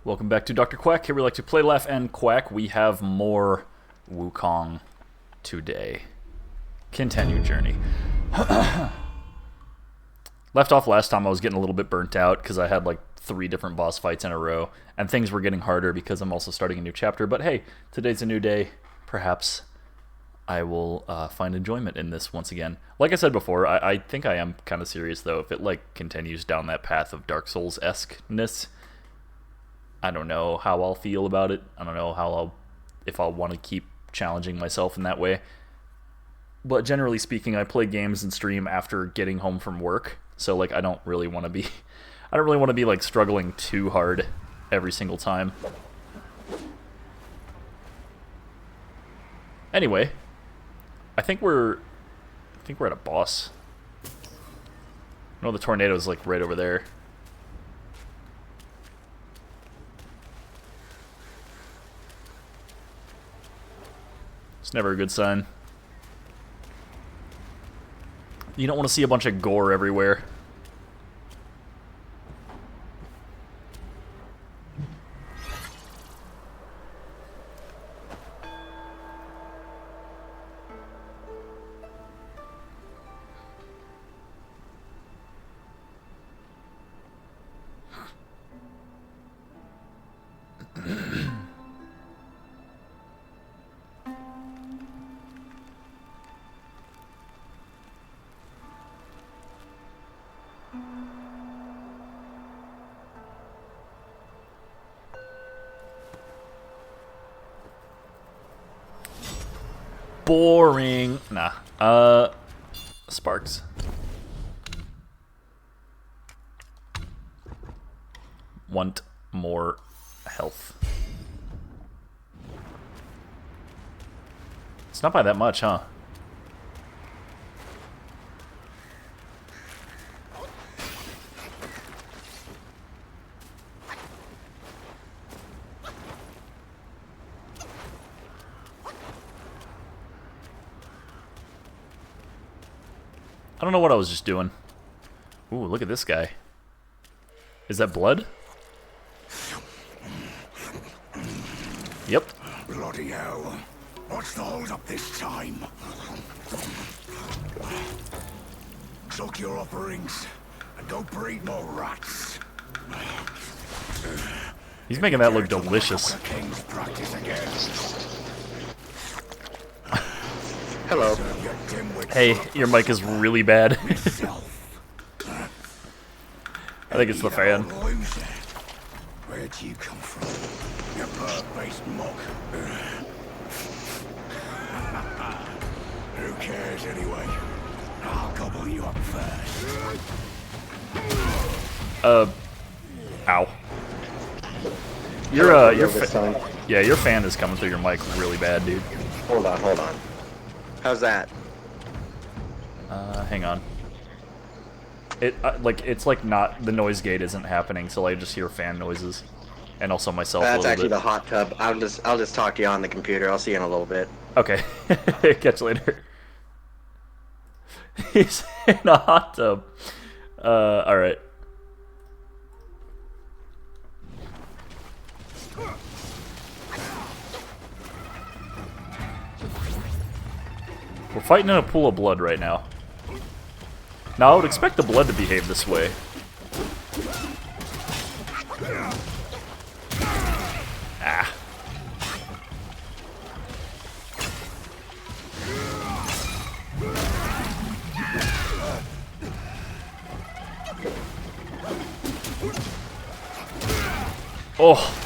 Welcome back to DrQuack. Here we like to play, laugh, and quack. We have more Wukong today. Continue journey. Left off last time, I was getting a little bit burnt out because I had like 3 different boss fights in a row, and things were getting harder because I'm also starting a new chapter. But hey, today's a new day. Perhaps I will find enjoyment in this once again. Like I said before, I think I am kind of serious though. If it like continues down that path of Dark Souls-esque-ness, I don't know how I'll feel about it. I don't know if I'll want to keep challenging myself in that way. But generally speaking, I play games and stream after getting home from work. So like I don't really want to be like struggling too hard every single time. Anyway, I think we're at a boss. No, the tornado's like right over there. It's never a good sign. You don't want to see a bunch of gore everywhere. Boring. Nah. Sparks. Want more health. It's not by that much, huh? I don't know what I was just doing. Ooh, look at this guy. Is that blood? Yep. Bloody hell. What's the hold up this time? Suck your offerings and go breed more rats. He's making that look delicious. Hello. Hey, your mic is really bad. I think it's the fan. Where'd you come from? You bird-based mock. Who cares anyway? I'll gobble you up first. Ow. Your fan is coming through your mic really bad, dude. Hold on. How's that? Hang on. It's like not, the noise gate isn't happening, so I just hear fan noises, and also myself a That's little actually bit. the hot tub. I'll just talk to you on the computer. I'll see you in a little bit. Okay. Catch you later. He's in a hot tub. Alright. We're fighting in a pool of blood right now. Now, I would expect the blood to behave this way. Ah. Oh.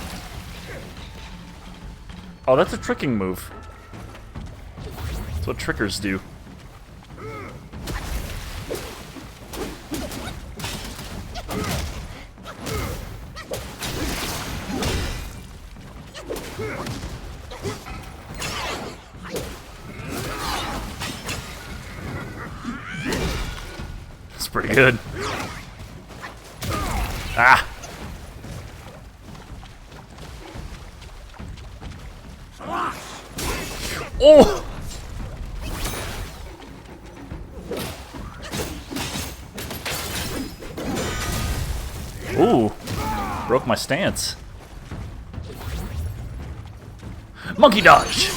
Oh, that's a tricking move. That's what trickers do. That's pretty good. Ah! Oh! Ooh. Broke my stance. Monkey dodge!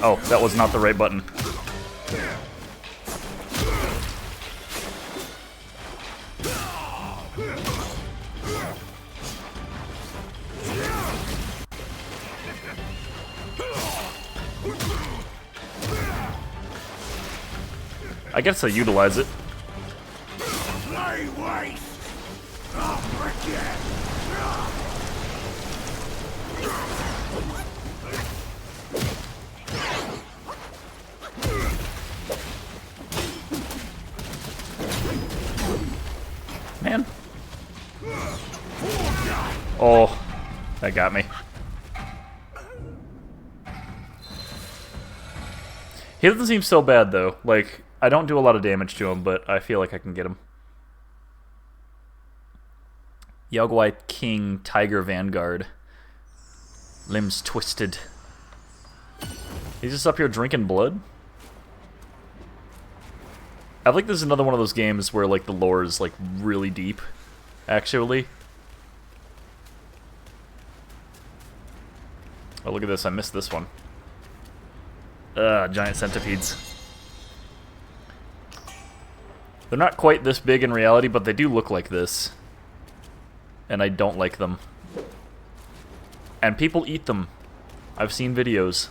Oh, that was not the right button. I guess I utilize it. Lay waste! I'll break you! Man. Oh, that got me. He doesn't seem so bad, though. Like, I don't do a lot of damage to him, but I feel like I can get him. Yogwai King Tiger Vanguard. Limbs twisted. He's just up here drinking blood? I think this is another one of those games where, like, the lore is, like, really deep, actually. Oh, look at this. I missed this one. Giant centipedes. They're not quite this big in reality, but they do look like this. And I don't like them. And people eat them. I've seen videos.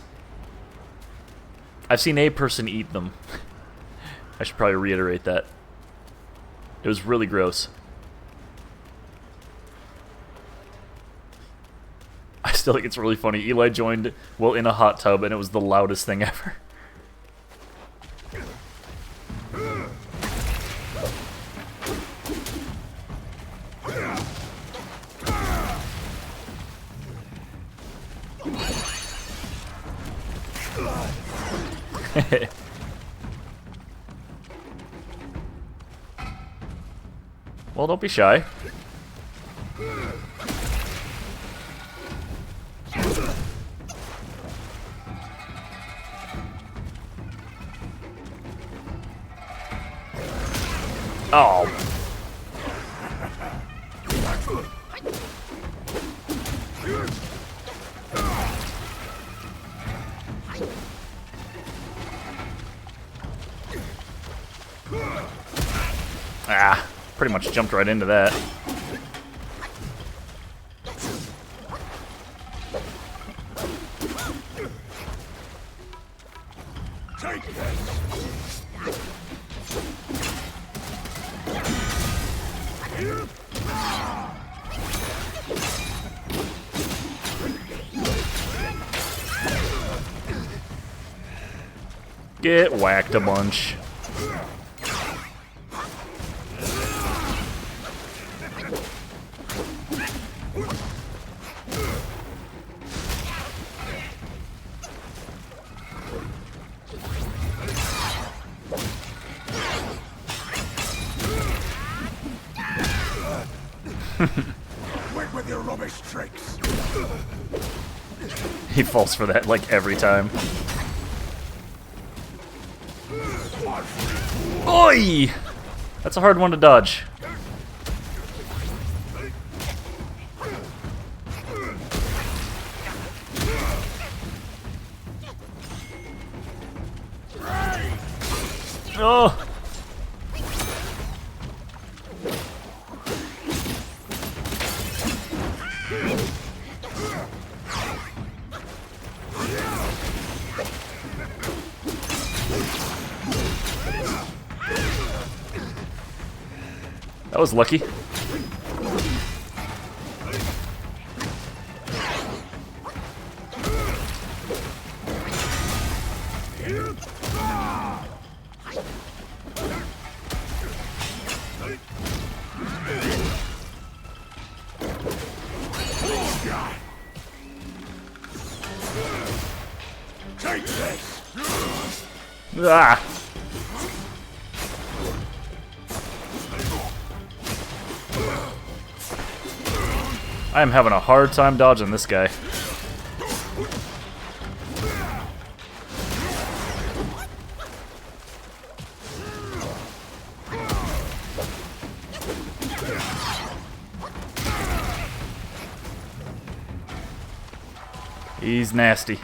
I've seen a person eat them. I should probably reiterate that. It was really gross. I still think it's really funny. Eli joined, well, in a hot tub, and it was the loudest thing ever. Well, don't be shy. Oh. Ah, pretty much jumped right into that. Take this! Get whacked a bunch. Quit with your rubbish tricks! He falls for that, like, every time. Oi! That's a hard one to dodge. Oh! That was lucky. Take this! Ah! I am having a hard time dodging this guy. He's nasty.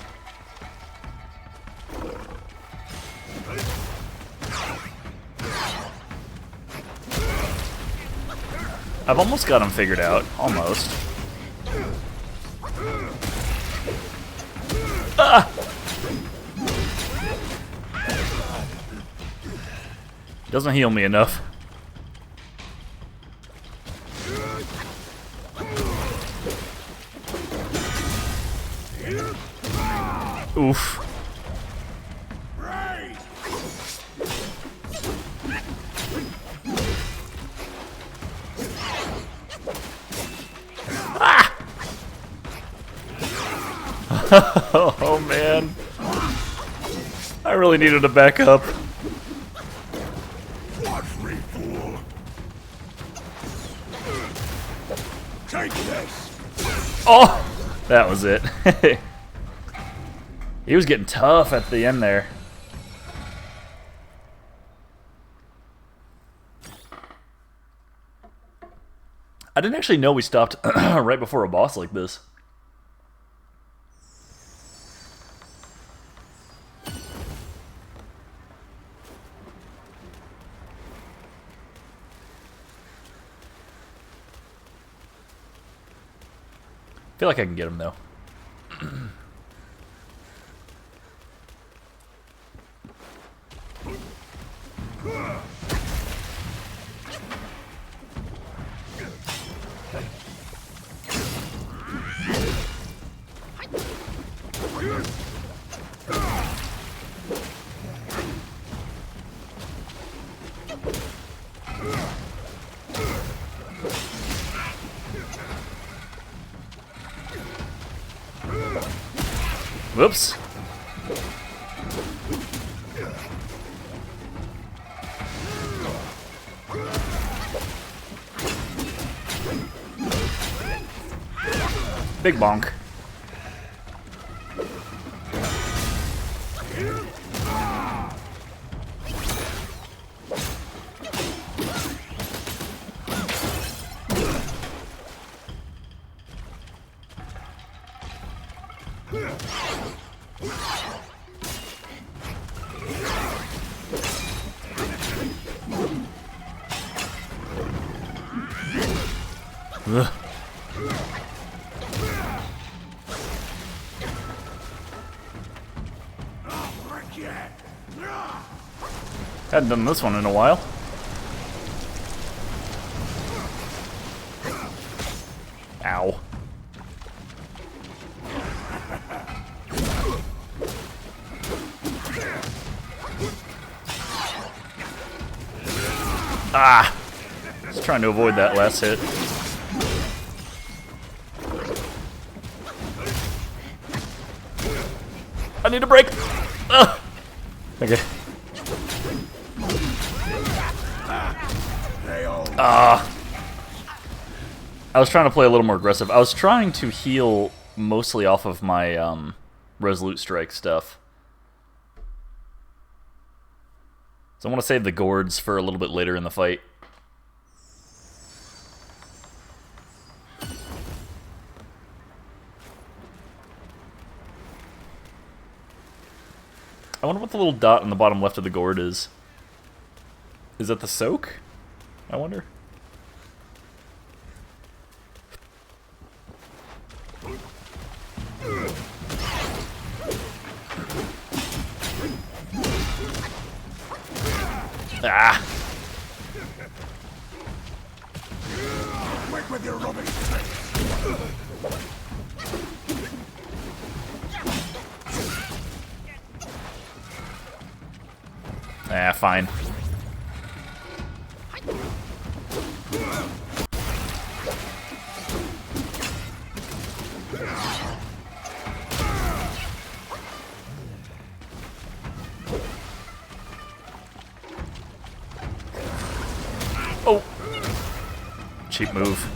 I've almost got him figured out. Almost. Ah! Doesn't heal me enough. Oof. Ah! Oh man. I really needed to back up. Watch me, fool. Take this. Oh! That was it. He was getting tough at the end there. I didn't actually know we stopped right before a boss like this. I feel like I can get him though. Whoops. Big bonk. Ugh. Hadn't done this one in a while. Ow. Ah! Just trying to avoid that last hit. I need a break! Ugh. Okay. I was trying to play a little more aggressive. I was trying to heal mostly off of my Resolute Strike stuff. So I want to save the gourds for a little bit later in the fight. I wonder what the little dot on the bottom left of the gourd is. Is that the soak? I wonder. Ah! Quick with your rubbish. Ah, fine. Oh! Cheap move.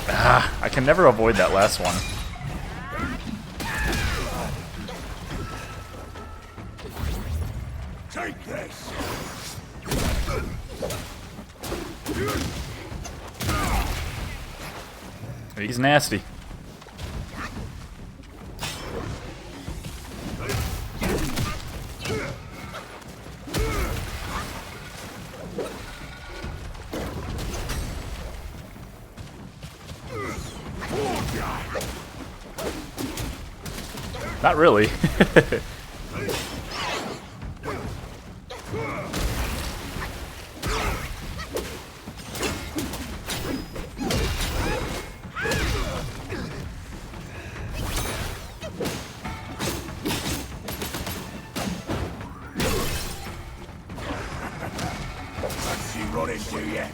Ah, I can never avoid that last one. Take this. He's nasty. Not really. Let's you run into you.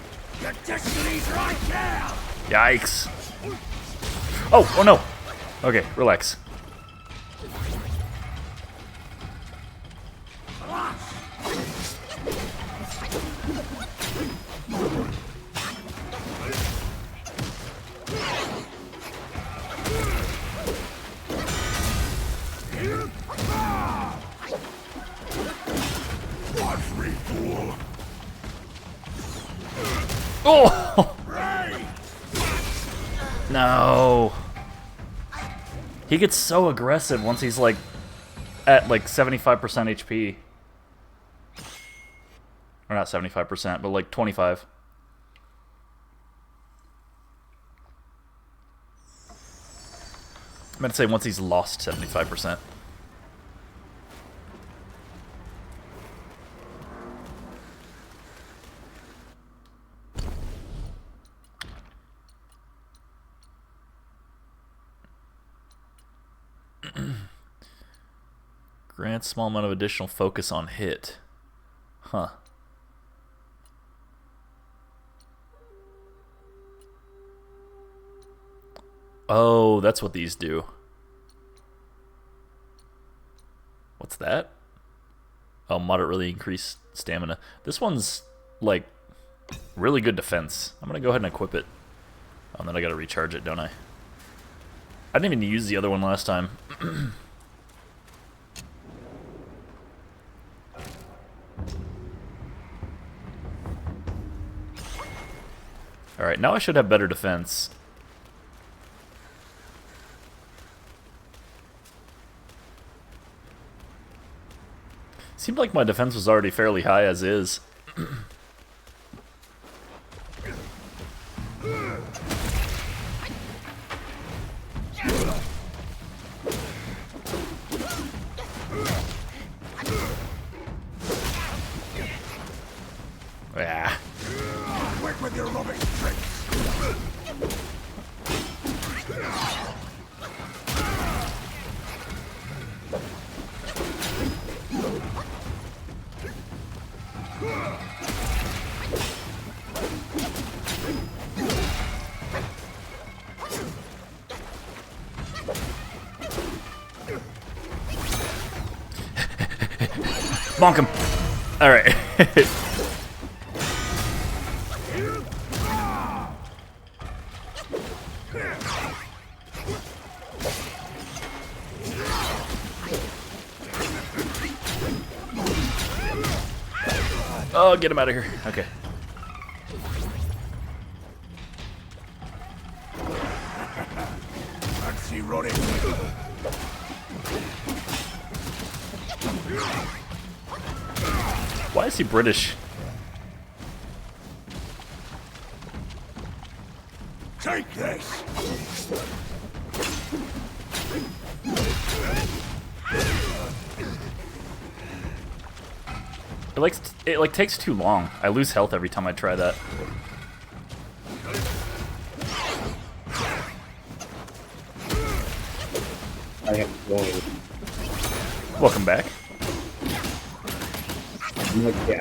Your destiny's right there. Yikes. Oh, oh no. Okay, relax. Watch me, fool. Oh! No. He gets so aggressive once he's like at like 75% HP. Or not 75%, but like 25. I meant to say once he's lost 75%. Grant small amount of additional focus on hit. Huh. Oh, that's what these do. What's that? Oh, moderately increased stamina. This one's, like, really good defense. I'm gonna go ahead and equip it. Oh, and then I gotta recharge it, don't I? I didn't even use the other one last time. Alright, now I should have better defense. Seemed like my defense was already fairly high as is. Yeah. Quick with your rubbish tricks. Bonk him. Alright. Oh, get him out of here. Okay. Let's see running. Why is he British? Take this. It like takes too long. I lose health every time I try that. I have going. Welcome back.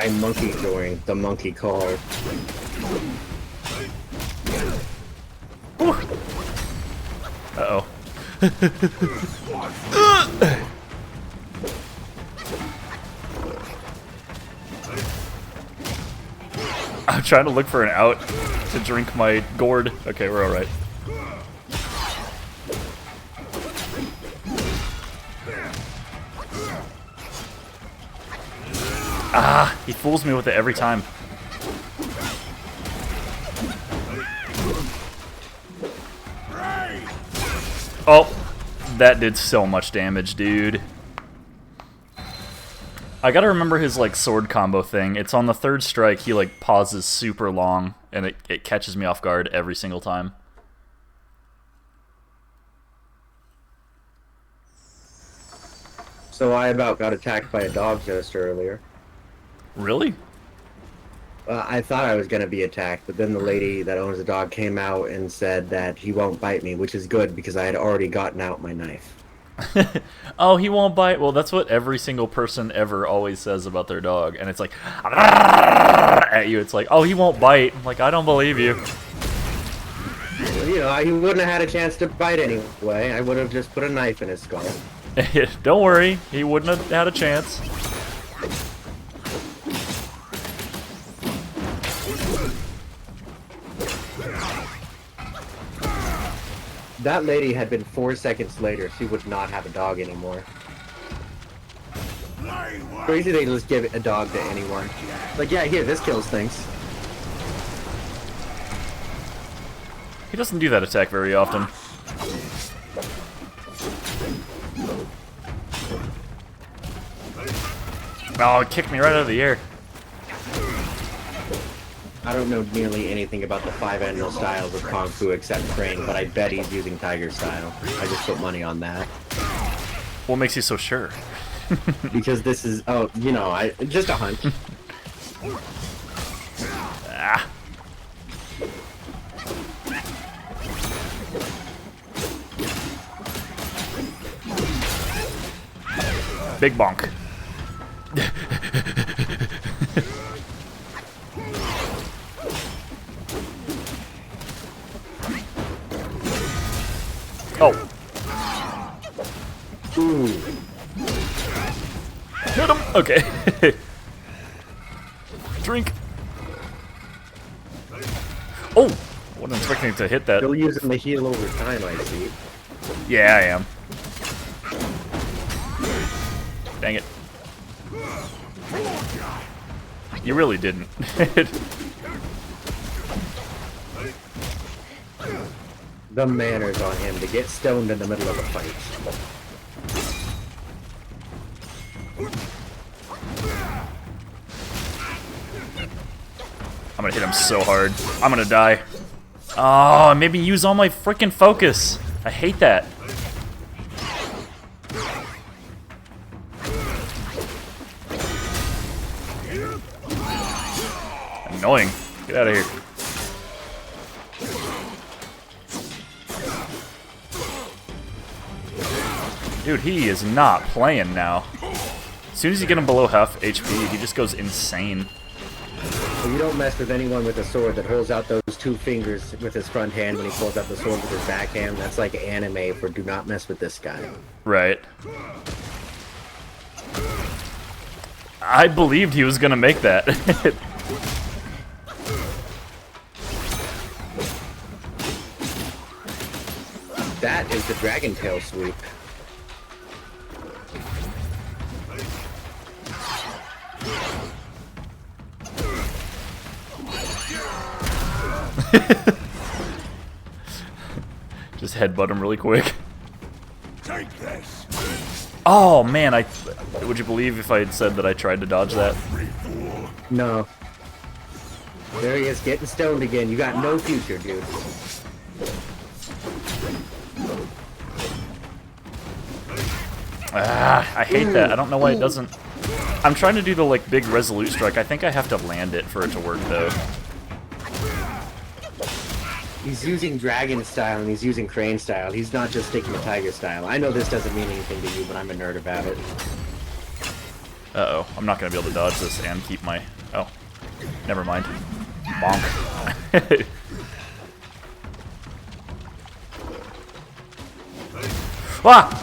I'm monkey going the monkey call. Uh-oh. I'm trying to look for an out to drink my gourd. Okay, we're alright. Ah, he fools me with it every time. Oh, that did so much damage, dude. I gotta remember his, like, sword combo thing. It's on the third strike, he, like, pauses super long, and it catches me off guard every single time. So I about got attacked by a dog just earlier. Really? I thought I was going to be attacked, but then the lady that owns the dog came out and said that he won't bite me, which is good because I had already gotten out my knife. Oh, he won't bite. Well, that's what every single person ever always says about their dog. And it's like, at you. It's like, oh, he won't bite. I'm like, I don't believe you. Well, you know, he wouldn't have had a chance to bite anyway. I would have just put a knife in his skull. Don't worry. He wouldn't have had a chance. That lady had been 4 seconds later. She would not have a dog anymore. Crazy they just give a dog to anyone. Like, yeah, here, this kills things. He doesn't do that attack very often. Oh, it kicked me right out of the air. I don't know nearly anything about the 5 annual styles of Kung Fu except Crane, but I bet he's using Tiger style. I just put money on that. What makes you so sure? Because this is, oh, you know, just a hunch. Ah. Big bonk. Oh. Ooh. Hit him. Okay. Drink. Oh. Wasn't expecting to hit that. Still using the heal over time, I see. Yeah, I am. Dang it. You really didn't. The manners on him to get stoned in the middle of a fight. I'm gonna hit him so hard. I'm gonna die. Oh, it made me use all my freaking focus. I hate that. Annoying. Get out of here. Dude, he is not playing now. As soon as you get him below half HP, he just goes insane. So you don't mess with anyone with a sword that holds out those 2 fingers with his front hand when he pulls out the sword with his backhand. That's like anime for do not mess with this guy. Right. I believed he was gonna make that. That is the Dragon Tail sweep. Just headbutt him really quick. Take this. Oh man, would you believe if I had said that I tried to dodge that? No. There he is, getting stoned again. You got no future, dude. Ah, I hate that. I don't know why it doesn't. I'm trying to do the like big resolute strike. I think I have to land it for it to work though. He's using Dragon style and he's using Crane style. He's not just sticking to Tiger style. I know this doesn't mean anything to you, but I'm a nerd about it. Uh-oh. I'm not going to be able to dodge this and keep my... Oh. Never mind. Bonk. Ah!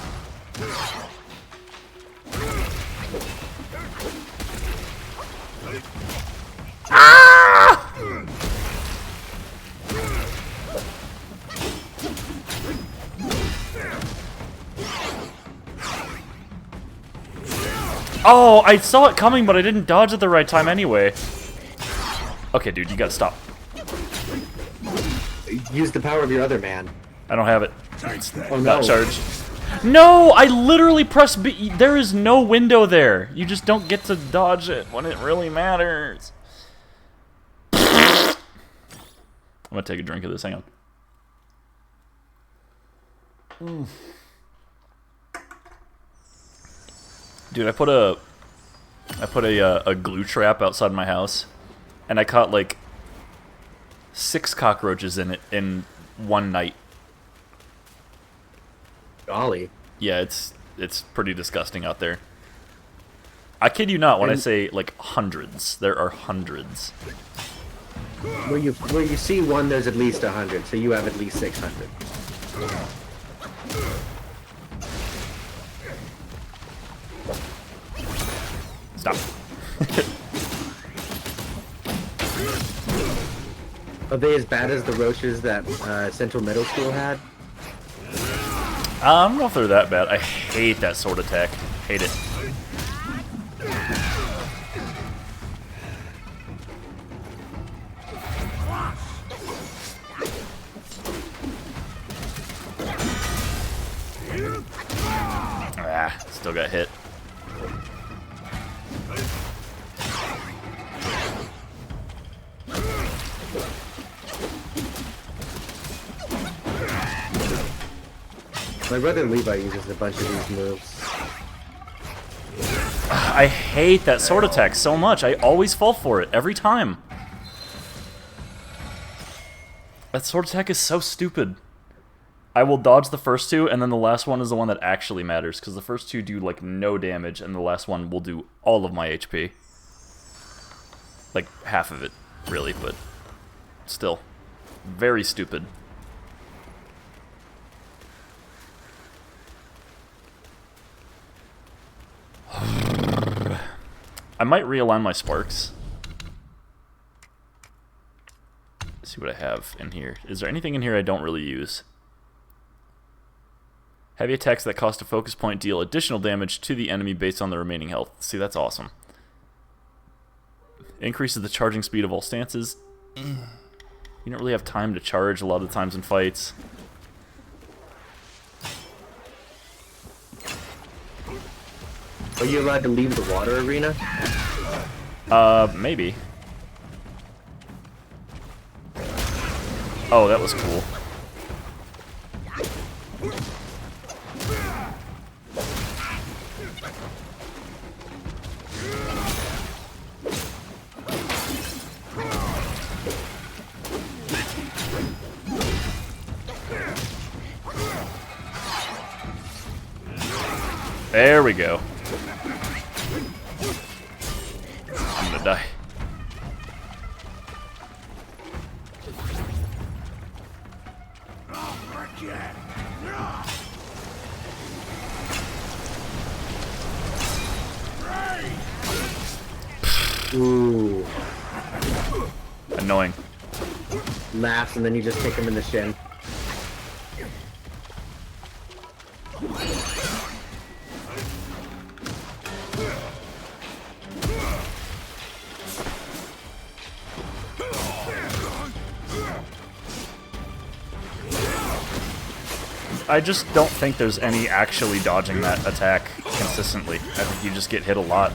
Ah! Oh, I saw it coming, but I didn't dodge at the right time anyway. Okay, dude, you gotta stop. Use the power of your other man. I don't have it. Oh no. Not charged. No, I literally pressed B. There is no window there. You just don't get to dodge it when it really matters. I'm gonna take a drink of this. Hang on. Dude, I put a glue trap outside my house, and I caught like 6 cockroaches in it in one night. Golly. Yeah, it's pretty disgusting out there. I kid you not when I say like hundreds. There are hundreds. Where you see one, there's at least 100, so you have at least 600. Stop. Are they as bad as the roaches that Central Middle School had? I don't know if they're that bad. I hate that sword attack. Hate it. Ah, still got hit. My brother Levi uses a bunch of these moves. I hate that sword attack so much. I always fall for it every time. That sword attack is so stupid. I will dodge the first 2, and then the last one is the one that actually matters, because the first 2 do like no damage, and the last one will do all of my HP. Like half of it, really, but still. Very stupid. I might realign my sparks. Let's see what I have in here. Is there anything in here I don't really use? Heavy attacks that cost a focus point deal additional damage to the enemy based on the remaining health. See, that's awesome. Increases the charging speed of all stances. You don't really have time to charge a lot of the times in fights. Are you allowed to leave the water arena? Maybe. Oh, that was cool. There we go. I'm gonna die. Ooh. Annoying. Laughs and then you just kick him in the shin. I just don't think there's any actually dodging that attack consistently. I think you just get hit a lot.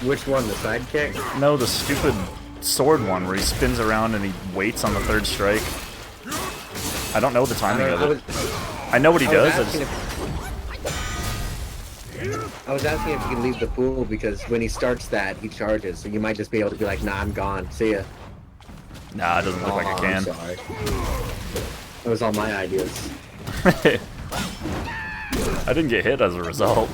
Which one, the sidekick? No, the stupid sword one where he spins around and he waits on the 3rd strike. I don't know the timing of it. I know what he does. I was asking if you can leave the pool because when he starts that, he charges. So you might just be able to be like, nah, I'm gone. See ya. Nah, it doesn't look like I can. I'm sorry. That was all my ideas. I didn't get hit as a result.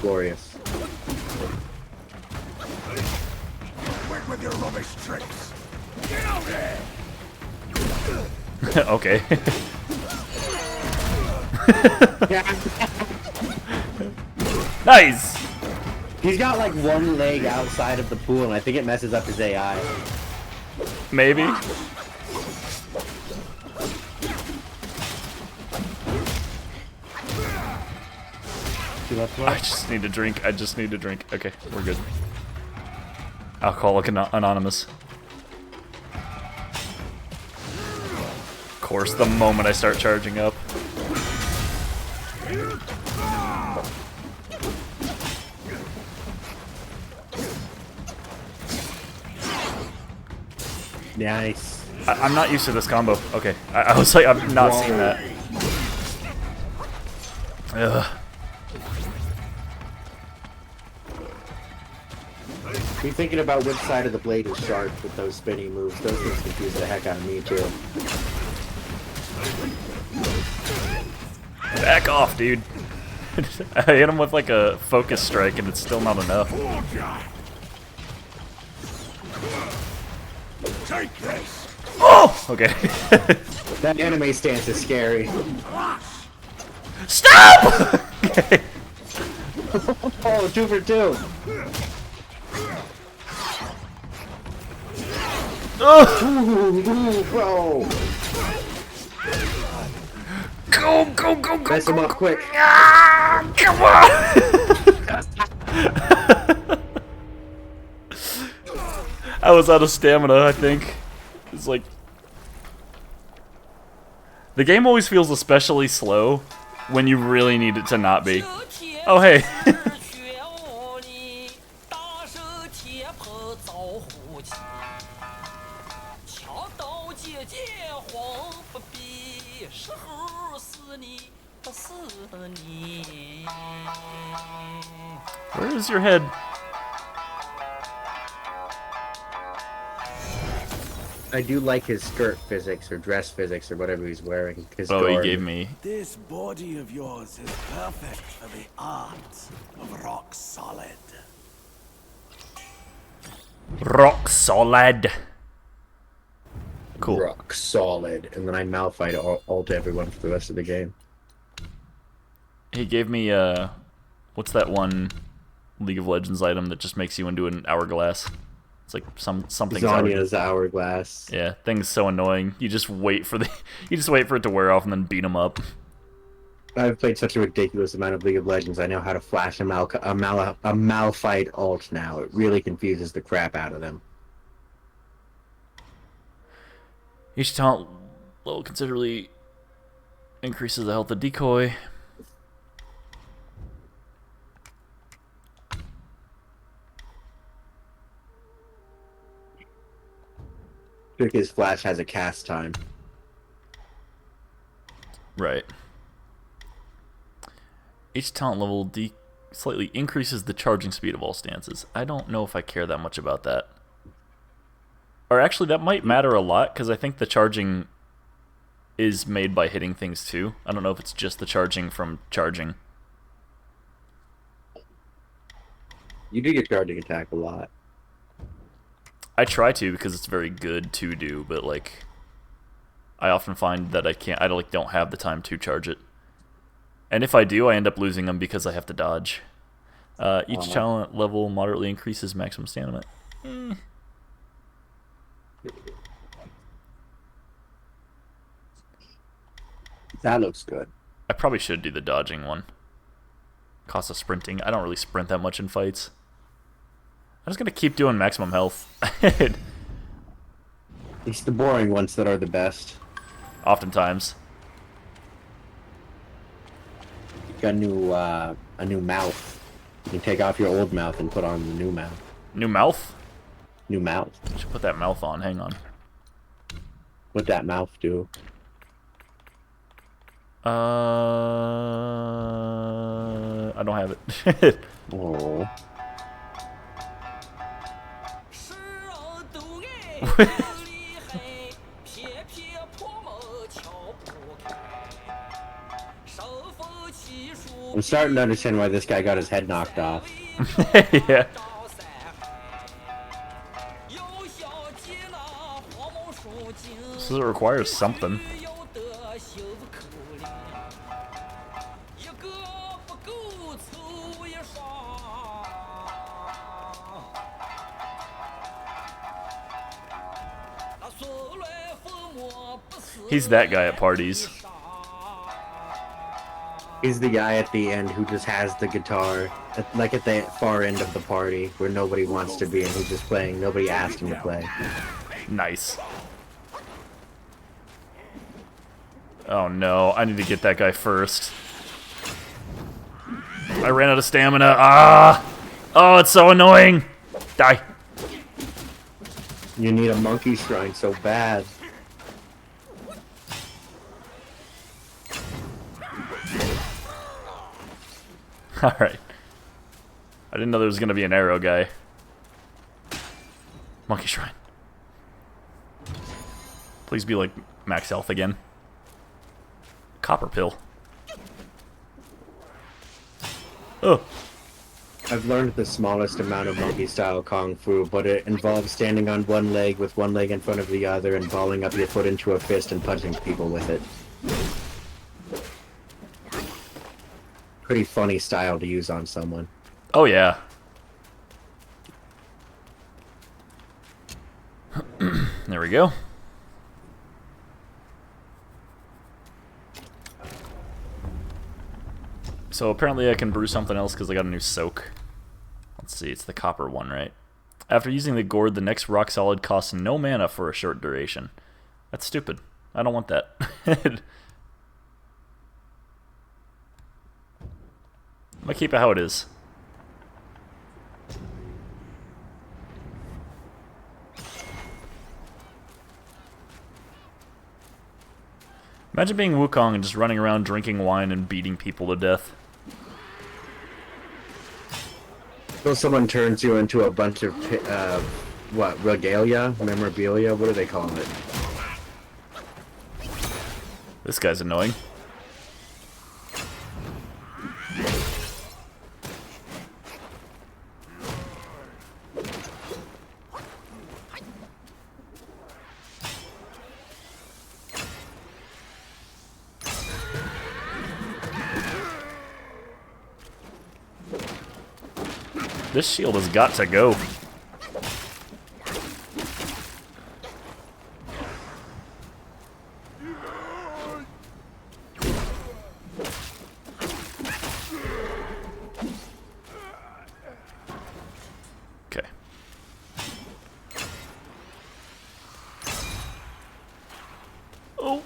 Glorious. Quit with your rubbish tricks. Get out there. Okay. Nice! He's got like one leg outside of the pool, and I think it messes up his AI. Maybe. I just need a drink. I just need a drink. Okay, we're good. Alcoholic Anonymous. Of course, the moment I start charging up. Nice. I'm not used to this combo. Okay, I was like, I've not seen that. Ugh. Be thinking about which side of the blade is sharp with those spinning moves. Those things confuse the heck out of me too. Back off, dude. I hit him with like a focus strike and it's still not enough. Take this. Oh! Okay. That anime stance is scary. Stop! Okay. Oh, 2 for 2. Ooh, bro. Go, go, go, go, Mess him up quick. Ah, come on! I was out of stamina, I think. It's like... The game always feels especially slow when you really need it to not be. Oh, hey. Where is your head? I do like his skirt physics or dress physics or whatever he's wearing. His Oh, he guard. gave me. This body of yours is perfect for the art of rock solid. Rock solid. Cool. Rock solid. And then I Malphite ult everyone for the rest of the game. He gave me, what's that one League of Legends item that just makes you into an hourglass? It's like something. Zanya's hourglass. Yeah, thing's so annoying. You just wait for it to wear off and then beat him up. I've played such a ridiculous amount of League of Legends. I know how to flash a Malphite ult now. It really confuses the crap out of them. Each talent level considerably increases the health of decoy. His flash has a cast time. Right. Each talent level slightly increases the charging speed of all stances. I don't know if I care that much about that. Or actually, that might matter a lot, because I think the charging is made by hitting things too. I don't know if it's just the charging from charging. You do your charging attack a lot. I try to because it's very good to do, but like I often find that I don't have the time to charge it. And if I do, I end up losing them because I have to dodge. Each talent level moderately increases maximum stamina. That looks good. I probably should do the dodging one. Cost of sprinting. I don't really sprint that much in fights. I'm just gonna keep doing maximum health. It's the boring ones that are the best. Oftentimes. Got a new mouth. You can take off your old mouth and put on the new mouth. New mouth? New mouth. I should put that mouth on. Hang on. What'd that mouth do? I don't have it. Oh. I'm starting to understand why this guy got his head knocked off. Yeah. So it requires something. He's that guy at parties. He's the guy at the end who just has the guitar, like at the far end of the party, where nobody wants to be, and he's just playing. Nobody asked him to play. Nice. Oh no, I need to get that guy first. I ran out of stamina. Ah! Oh, it's so annoying! Die. You need a monkey shrine so bad. Alright. I didn't know there was going to be an arrow guy. Monkey shrine. Please be like max health again. Copper pill. Oh. I've learned the smallest amount of monkey-style kung fu, but it involves standing on one leg with one leg in front of the other and balling up your foot into a fist and punching people with it. Pretty funny style to use on someone. Oh yeah. There we go. So apparently I can brew something else because I got a new soak. Let's see, it's the copper one, right? After using the gourd, the next rock solid costs no mana for a short duration. That's stupid. I don't want that. I'm gonna keep it how it is. Imagine being Wukong and just running around drinking wine and beating people to death. So someone turns you into a bunch of, what, regalia? Memorabilia? What do they call it? This guy's annoying. This shield has got to go. Okay. Oh.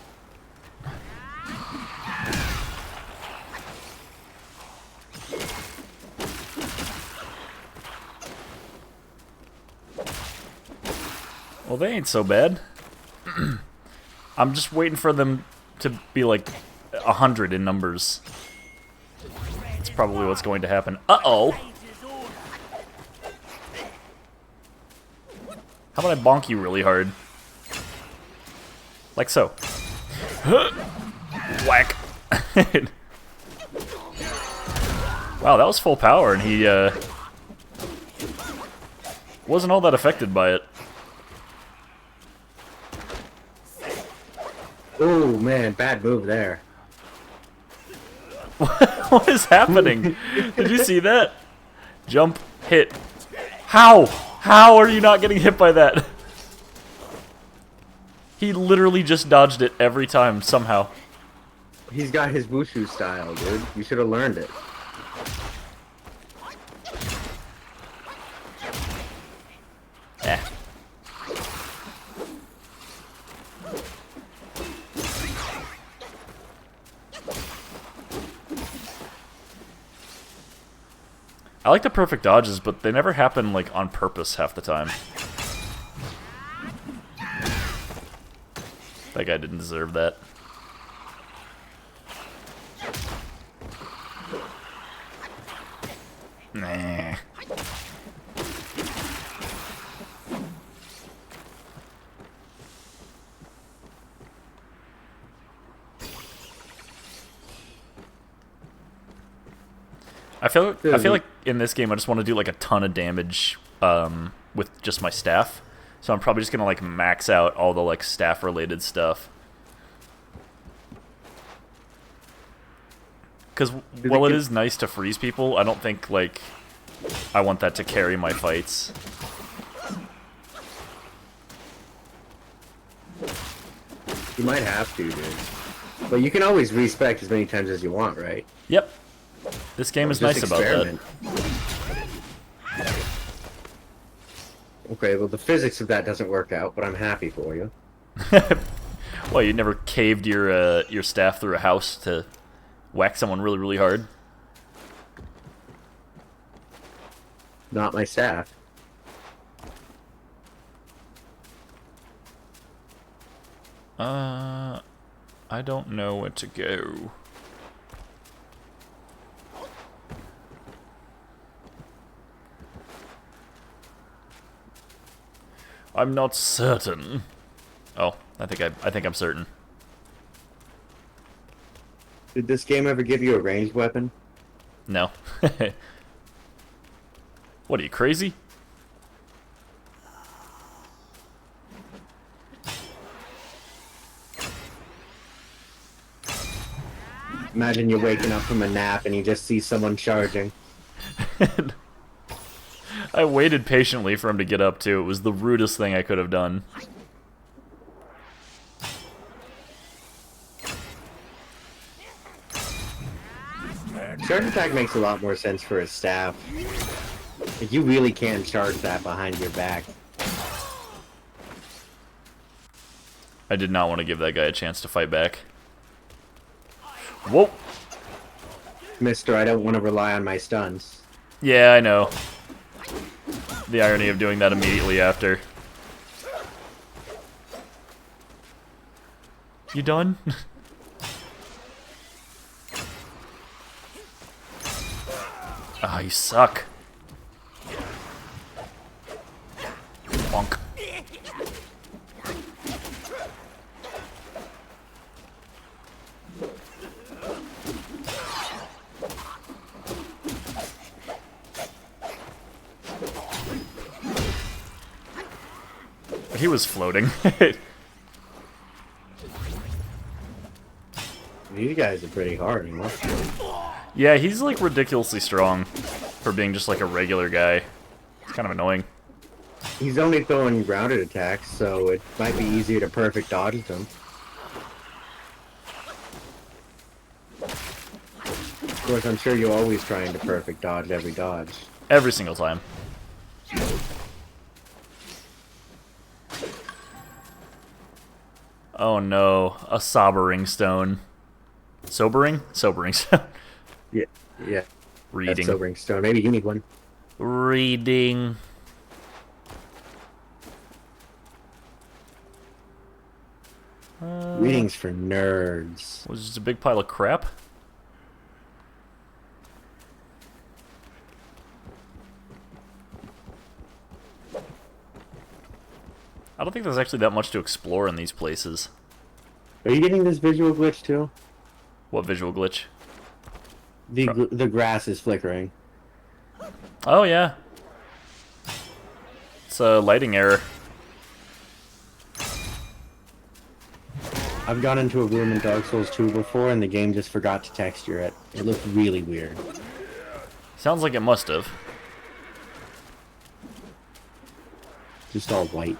Well, they ain't so bad. I'm just waiting for them to be like 100 in numbers. That's probably what's going to happen. Uh-oh! How about I bonk you really hard? Like so. Whack! Wow, that was full power, and he wasn't all that affected by it. Oh man, bad move there. What is happening? Did you see that? Jump, hit. How? How are you not getting hit by that? He literally just dodged it every time, somehow. He's got his wushu style, dude. You should have learned it. Eh. I like the perfect dodges, but they never happen like on purpose half the time. That guy didn't deserve that. Nah. I feel like in this game I just want to do like a ton of damage with just my staff. So I'm probably just gonna like max out all the like staff related stuff. Because while it is nice to freeze people, I don't think like I want that to carry my fights. You might have to, dude. But you can always respec as many times as you want, right? Yep. This game is nice about that. Okay, well the physics of that doesn't work out, but I'm happy for you. Well, you never caved your staff through a house to whack someone really, really hard? Not my staff. I don't know where to go. I'm not certain. Oh, I think I'm certain. Did this game ever give you a ranged weapon? No. What are you, crazy? Imagine you're waking up from a nap and you just see someone charging. I waited patiently for him to get up too. It was the rudest thing I could have done. Charge attack makes a lot more sense for a staff. Like, you really can charge that behind your back. I did not want to give that guy a chance to fight back. Whoa! Mister, I don't want to rely on my stuns. Yeah, I know. The irony of doing that immediately after. You done? Ah, you suck. Bonk. He was floating. These guys are pretty hard, you know? Yeah, he's like ridiculously strong for being just like a regular guy. It's kind of annoying. He's only throwing grounded attacks, so it might be easier to perfect dodge them. Of course, I'm sure you're always trying to perfect dodge every dodge. Every single time. Oh no, a sobering stone. Sobering? Sobering stone. Yeah. Reading. That's sobering stone. Maybe you need one. Reading. Reading's for nerds. Was just a big pile of crap? I don't think there's actually that much to explore in these places. Are you getting this visual glitch too? What visual glitch? The grass is flickering. Oh yeah. It's a lighting error. I've gone into a room in Dark Souls 2 before and the game just forgot to texture it. It looked really weird. Sounds like it must have. Just all white.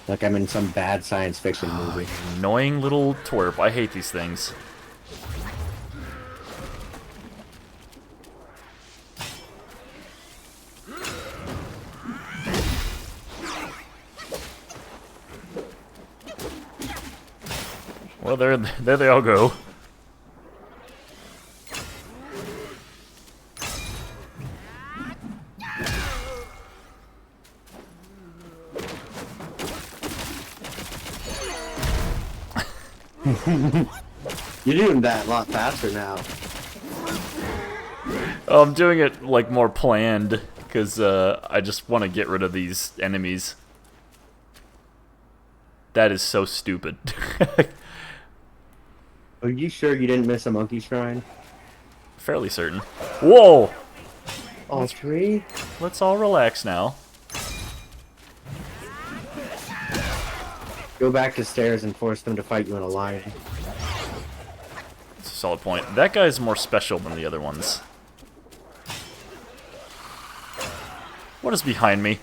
Like I'm in some bad science fiction movie. Annoying little twerp. I hate these things. Well, there they all go. You're doing that a lot faster now. Oh, I'm doing it like more planned because I just want to get rid of these enemies. That is so stupid. Are you sure you didn't miss a monkey shrine? Fairly certain. Whoa! All three? Let's all relax now. Go back to stairs and force them to fight you in a line. It's a solid point. That guy's more special than the other ones. What is behind me?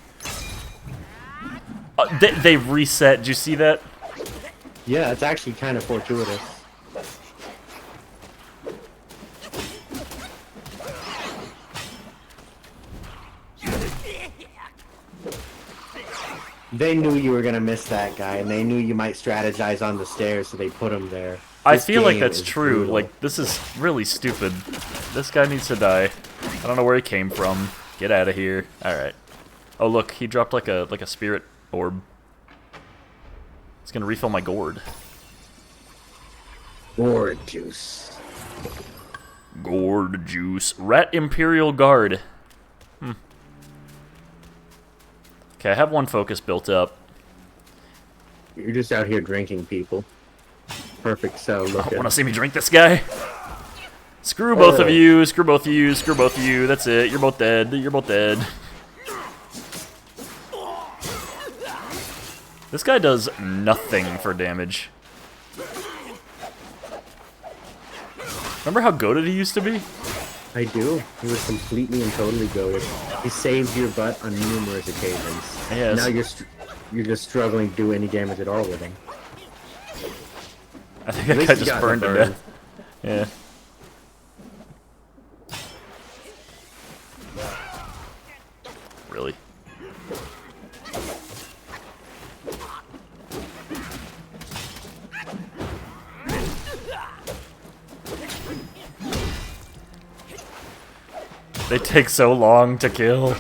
They reset. Did you see that? Yeah, it's actually kind of fortuitous. They knew you were gonna miss that guy, and they knew you might strategize on the stairs, so they put him there. I This feel like game that's is true. brutal. Like, this is really stupid. This guy needs to die. I don't know where he came from. Get out of here. Alright. Oh, look, he dropped like a spirit orb. It's gonna refill my gourd. Gourd juice. Gourd juice. Rat Imperial Guard. Okay, I have one focus built up. You're just out here drinking people. Perfect so looking. Want to see me drink this guy? Screw both of you, screw both of you, screw both of you. That's it. You're both dead. You're both dead. This guy does nothing for damage. Remember how goated he used to be? I do. He was completely and totally goated. He saved your butt on numerous occasions. Yes. Now you're just struggling to do any damage at all with him. I think At that least guy he just got the burned to burn. death. Yeah. Really? They take so long to kill.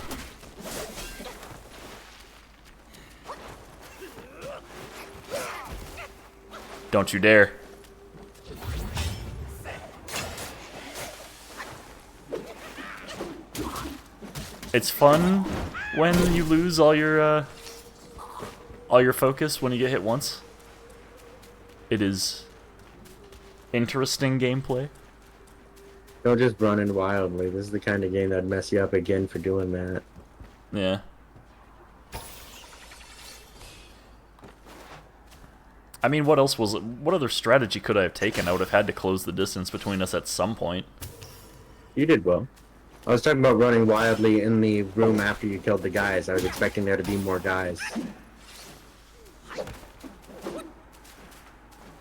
Don't you dare. It's fun when you lose all your focus when you get hit once. It is interesting gameplay. Don't just run in wildly. This is the kind of game that'd mess you up again for doing that. Yeah. I mean, what else was it? What other strategy could I have taken? I would have had to close the distance between us at some point. You did well. I was talking about running wildly in the room after you killed the guys. I was expecting there to be more guys.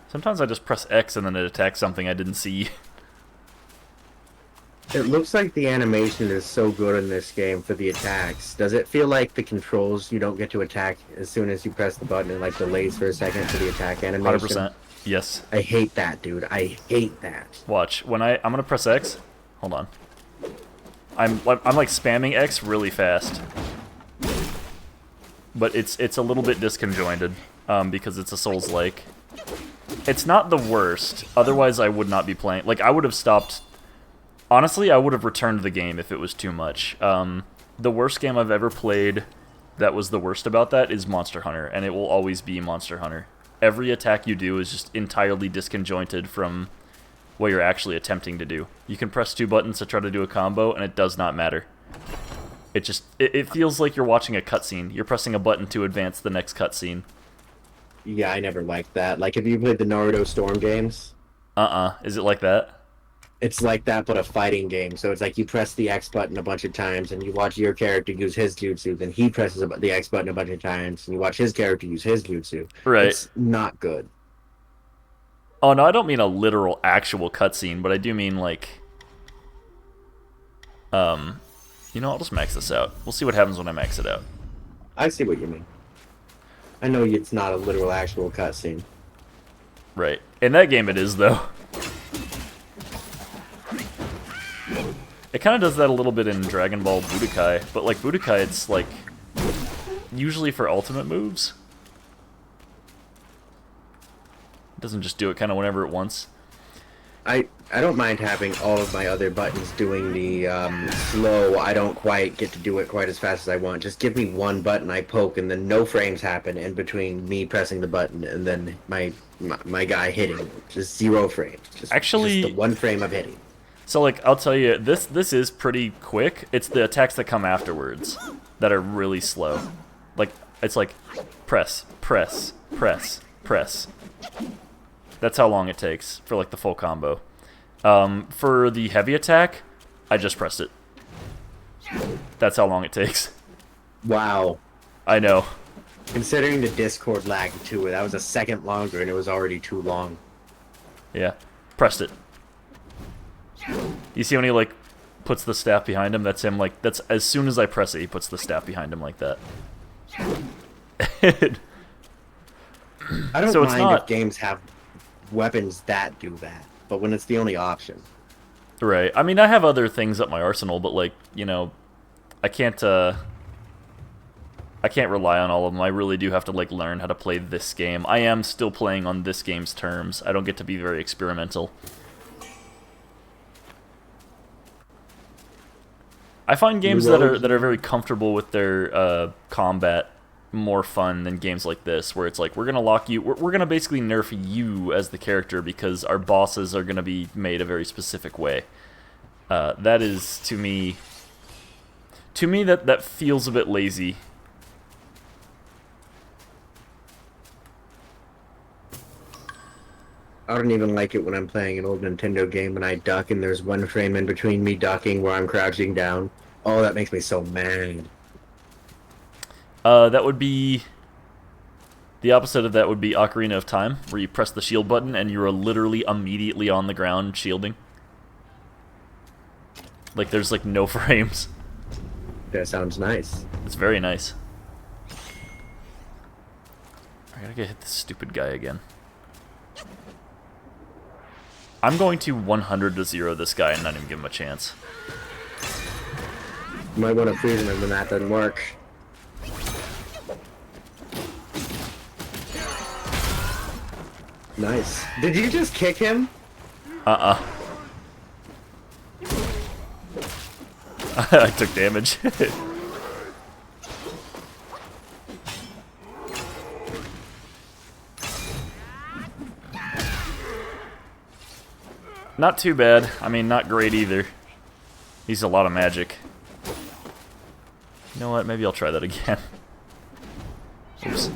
Sometimes I just press X and then it attacks something I didn't see. It looks like the animation is so good in this game for the attacks. Does it feel like the controls you don't get to attack as soon as you press the button and like delays for a second for the attack animation? 100%. Yes. I hate that, dude. I hate that. Watch. When I'm gonna press X. Hold on. I'm like spamming X really fast. But it's a little bit disconjointed because it's a Souls-like. It's not the worst. Otherwise, I would not be playing. Like, I would have stopped. Honestly, I would have returned the game if it was too much. The worst game I've ever played that was the worst about that is Monster Hunter, and it will always be Monster Hunter. Every attack you do is just entirely disconjointed from what you're actually attempting to do. You can press 2 buttons to try to do a combo, and it does not matter. It feels like you're watching a cutscene. You're pressing a button to advance the next cutscene. Yeah, I never liked that. Like, have you played the Naruto Storm games? Is it like that? It's like that, but a fighting game. So it's like you press the X button a bunch of times, and you watch your character use his jutsu, then he presses the X button a bunch of times, and you watch his character use his jutsu. Right. It's not good. Oh, no, I don't mean a literal actual cutscene, but I do mean, like... You know, I'll just max this out. We'll see what happens when I max it out. I see what you mean. I know it's not a literal actual cutscene. Right. In that game it is, though. It kind of does that a little bit in Dragon Ball Budokai, but like Budokai, it's like usually for ultimate moves. It doesn't just do it kind of whenever it wants. I don't mind having all of my other buttons doing the slow. I don't quite get to do it quite as fast as I want. Just give me one button I poke, and then no frames happen in between me pressing the button and then my guy hitting. Just 0 frames. Just the 1 frame of hitting. So, like, I'll tell you, this is pretty quick. It's the attacks that come afterwards that are really slow. Like, it's like, press, press, press, press. That's how long it takes for, like, the full combo. For the heavy attack, I just pressed it. That's how long it takes. Wow. I know. Considering the Discord lag too, that was a second longer and it was already too long. Yeah. Pressed it. You see when he, like, puts the staff behind him? That's him, like, that's as soon as I press it, he puts the staff behind him like that. I don't So it's mind not- if games have weapons that do that, but when it's the only option. Right. I mean, I have other things up my arsenal, but, like, you know, I can't rely on all of them. I really do have to, like, learn how to play this game. I am still playing on this game's terms. I don't get to be very experimental. I find games that are very comfortable with their combat more fun than games like this, where it's like, we're gonna lock you, we're gonna basically nerf you as the character because our bosses are gonna be made a very specific way. That is, to me, that feels a bit lazy. I don't even like it when I'm playing an old Nintendo game and I duck and there's one frame in between me ducking where I'm crouching down. Oh, that makes me so mad. That would be... The opposite of that would be Ocarina of Time, where you press the shield button and you're literally immediately on the ground shielding. Like, there's, like, no frames. That sounds nice. It's very nice. I gotta get hit this stupid guy again. I'm going to 100 to 0 this guy and not even give him a chance. You might want to freeze him when that doesn't work. Nice. Did you just kick him? I took damage. Not too bad. I mean, not great either. He's a lot of magic. You know what? Maybe I'll try that again. Oops.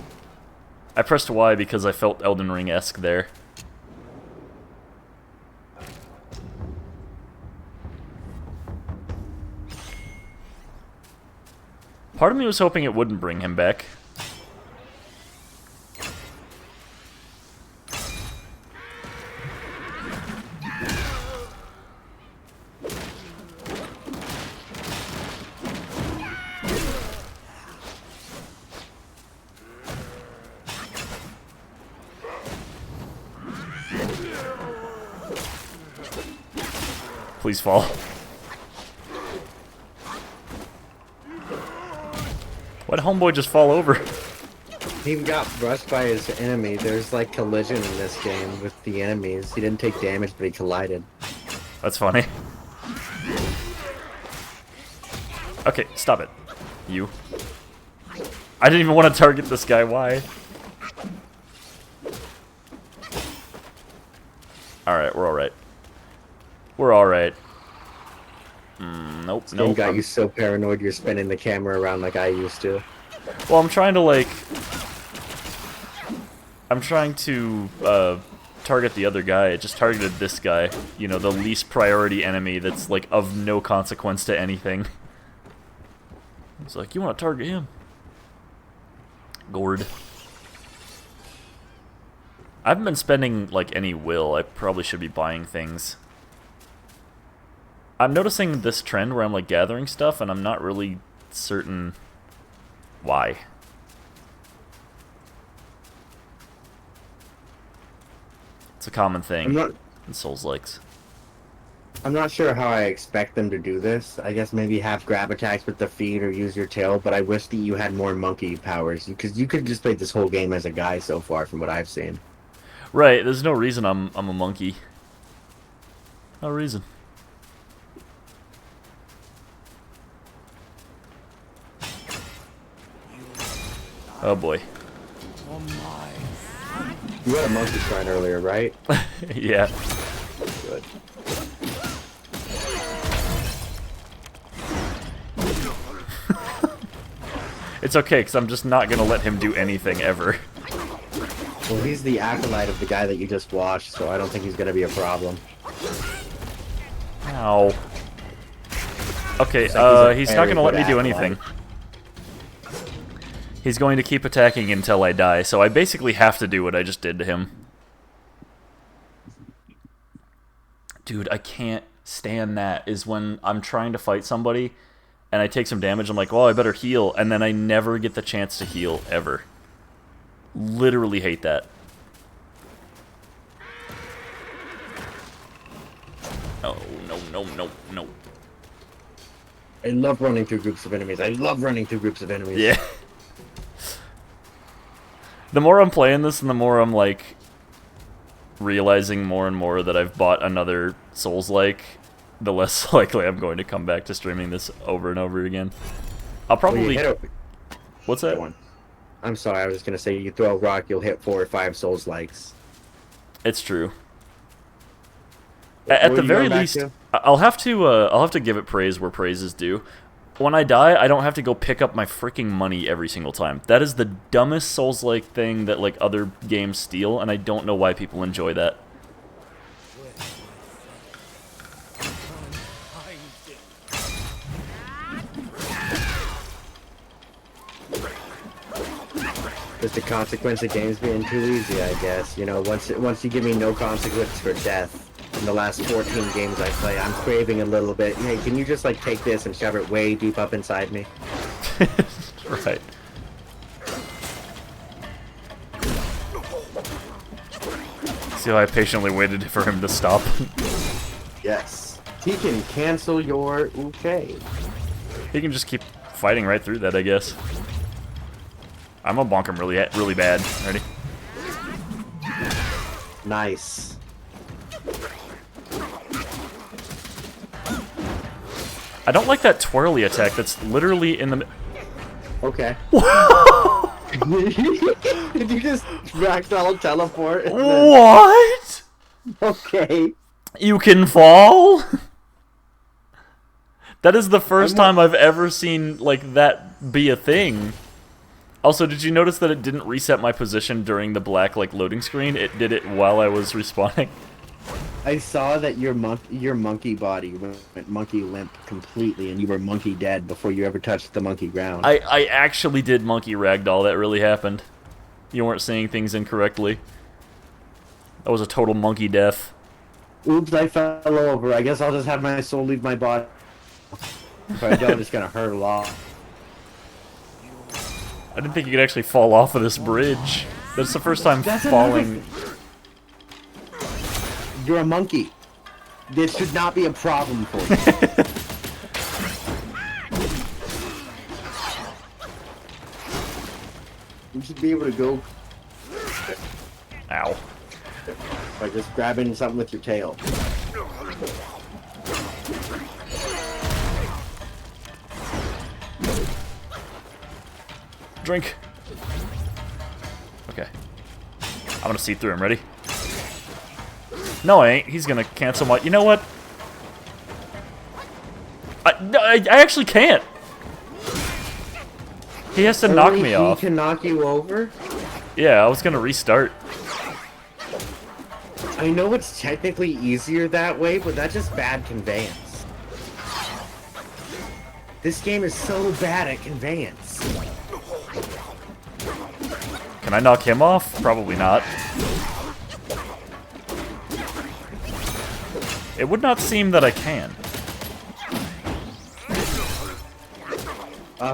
I pressed Y because I felt Elden Ring-esque there. Part of me was hoping it wouldn't bring him back. Please fall. Why'd homeboy just fall over? He got brushed by his enemy. There's like collision in this game with the enemies. He didn't take damage, but he collided. That's funny. Okay, stop it. You. I didn't even want to target this guy. Why? Alright, we're alright. We're alright. Nope, This game nope. got you so paranoid you're spinning the camera around like I used to. Well, I'm trying to, like... I'm trying to, target the other guy. It just targeted this guy. You know, the least priority enemy that's, like, of no consequence to anything. It's like, you want to target him? Gourd. I haven't been spending, like, any will. I probably should be buying things. I'm noticing this trend where I'm, like, gathering stuff, and I'm not really certain why. It's a common thing in Souls-likes. I'm not sure how I expect them to do this. I guess maybe have grab attacks with the feet or use your tail, but I wish that you had more monkey powers, because you could just play this whole game as a guy so far from what I've seen. Right, there's no reason I'm a monkey. No reason. Oh boy. You had a monkey shrine earlier, right? Yeah. Good. It's okay, because I'm just not going to let him do anything ever. Well, he's the acolyte of the guy that you just watched, so I don't think he's going to be a problem. Ow. Okay, Looks like he's not going to let me very do good anything. He's going to keep attacking until I die, so I basically have to do what I just did to him. Dude, I can't stand that, is when I'm trying to fight somebody, and I take some damage, I'm like, well, I better heal, and then I never get the chance to heal, ever. Literally hate that. Oh, no. I love running through groups of enemies. Yeah. The more I'm playing this, and the more I'm, like, realizing more and more that I've bought another Souls-like, the less likely I'm going to come back to streaming this over and over again. I'll probably... What's that? I'm sorry, I was just gonna say, you throw a rock, you'll hit 4 or 5 Souls-likes. It's true. At the very least, I'll have to give it praise where praise is due. When I die, I don't have to go pick up my freaking money every single time. That is the dumbest Souls-like thing that like other games steal, and I don't know why people enjoy that. Just the consequence of games being too easy, I guess. You know, once you give me no consequence for death in the last 14 games I play, I'm craving a little bit. Hey, can you just like take this and shove it way deep up inside me? Right. See how I patiently waited for him to stop? Yes. He can cancel your okay. He can just keep fighting right through that, I guess. I'm gonna bonk him really bad. Ready? Nice. I don't like that twirly attack that's literally in the... Okay. Did you just ragdoll teleport? What? Okay. You can fall? That is the first time I've ever seen, like, that be a thing. Also, did you notice that it didn't reset my position during the black, like, loading screen? It did it while I was respawning. I saw that your monkey body went monkey limp completely, and you were monkey dead before you ever touched the monkey ground. I actually did monkey ragdoll. That really happened. You weren't seeing things incorrectly. That was a total monkey death. Oops, I fell over. I guess I'll just have my soul leave my body. If I don't, it's gonna hurt a lot. I didn't think you could actually fall off of this bridge. That's the first time falling... You're a monkey. This should not be a problem for you. You should be able to go... Ow. By just grabbing something with your tail. Drink. Okay. I'm gonna see through him. Ready? No, I ain't. He's gonna cancel my... You know what? I actually can't. He has to knock me off. He can knock you over? Yeah, I was gonna restart. I know it's technically easier that way, but that's just bad conveyance. This game is so bad at conveyance. Can I knock him off? Probably not. It would not seem that I can.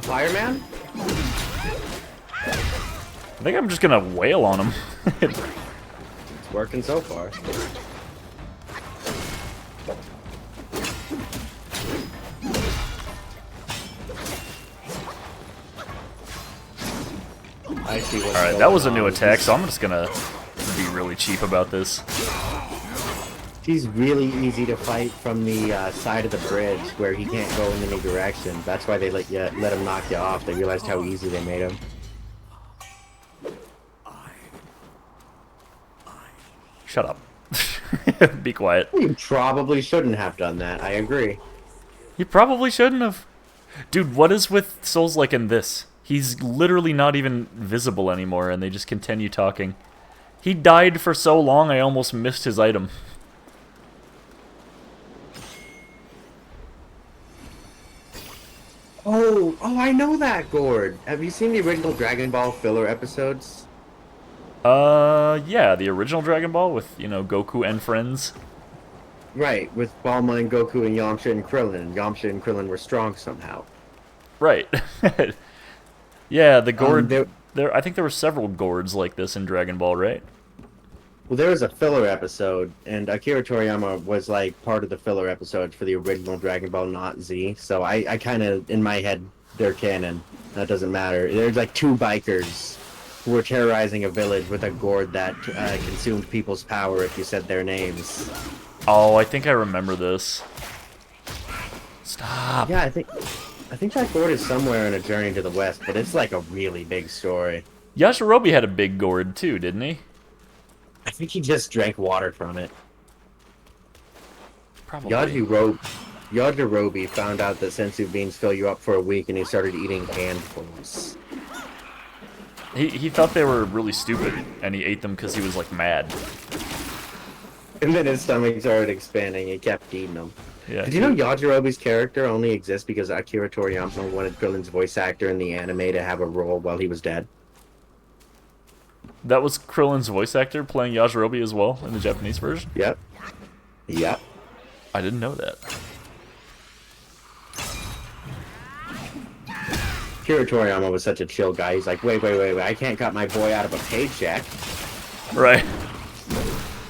Fireman? I think I'm just gonna wail on him. It's working so far. I see what's Alright, that was a new attack, so I'm just gonna be really cheap about this. He's really easy to fight from the side of the bridge where he can't go in any direction. That's why they let him knock you off. They realized how easy they made him. Shut up. Be quiet. You probably shouldn't have done that. I agree. You probably shouldn't have. Dude, what is with Souls-like in this? He's literally not even visible anymore, and they just continue talking. He died for so long, I almost missed his item. Oh, I know that gourd. Have you seen the original Dragon Ball filler episodes? Yeah, the original Dragon Ball with, you know, Goku and friends. Right, with Bulma and Goku and Yamcha and Krillin. Yamcha and Krillin were strong somehow. Right. Yeah, the Um, gourd. there, I think there were several gourds like this in Dragon Ball, right? well, there was a filler episode, and Akira Toriyama was like part of the filler episodes for the original Dragon Ball, not Z. So I kind of, in my head, they're canon. That doesn't matter. There's like two bikers who were terrorizing a village with a gourd that consumed people's power if you said their names. Oh, I think I remember this. Stop. Yeah, I think that gourd is somewhere in A Journey to the West, but it's like a really big story. Yajirobe had a big gourd too, didn't he? I think he just drank water from it. Probably. Yajirobe found out that senzu beans fill you up for a week, and he started eating handfuls. He thought they were really stupid, and he ate them because he was like mad. And then his stomach started expanding. He kept eating them. Yeah. Did you know Yajirobe's character only exists because Akira Toriyama wanted Krillin's voice actor in the anime to have a role while he was dead? That was Krillin's voice actor playing Yajirobe as well in the Japanese version? Yep. Yep. I didn't know that. Akira Toriyama was such a chill guy. He's like, wait, I can't cut my boy out of a paycheck. Right.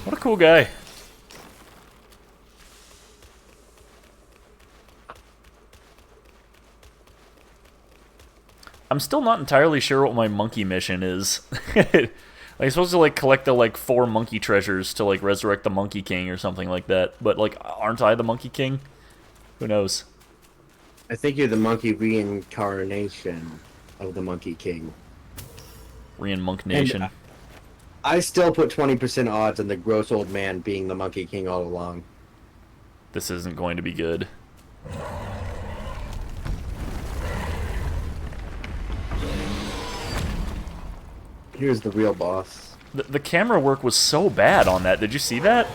What a cool guy. I'm still not entirely sure what my monkey mission is. I'm supposed to like collect the like 4 monkey treasures to like resurrect the Monkey King or something like that. But like, aren't I the Monkey King? Who knows? I think you're the monkey reincarnation of the Monkey King. Monk Nation. And I still put 20% odds on the gross old man being the Monkey King all along. This isn't going to be good. Here's the real boss. The camera work was so bad on that. Did you see that?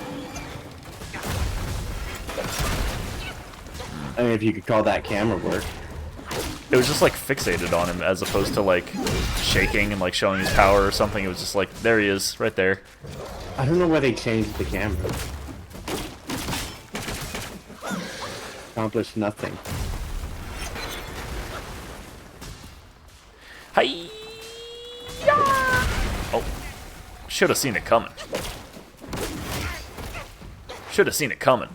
I mean, if you could call that camera work. It was just like fixated on him as opposed to like shaking and like showing his power or something. It was just like, there he is, right there. I don't know why they changed the camera. Accomplished nothing. Hi. Oh, should have seen it coming. Should have seen it coming.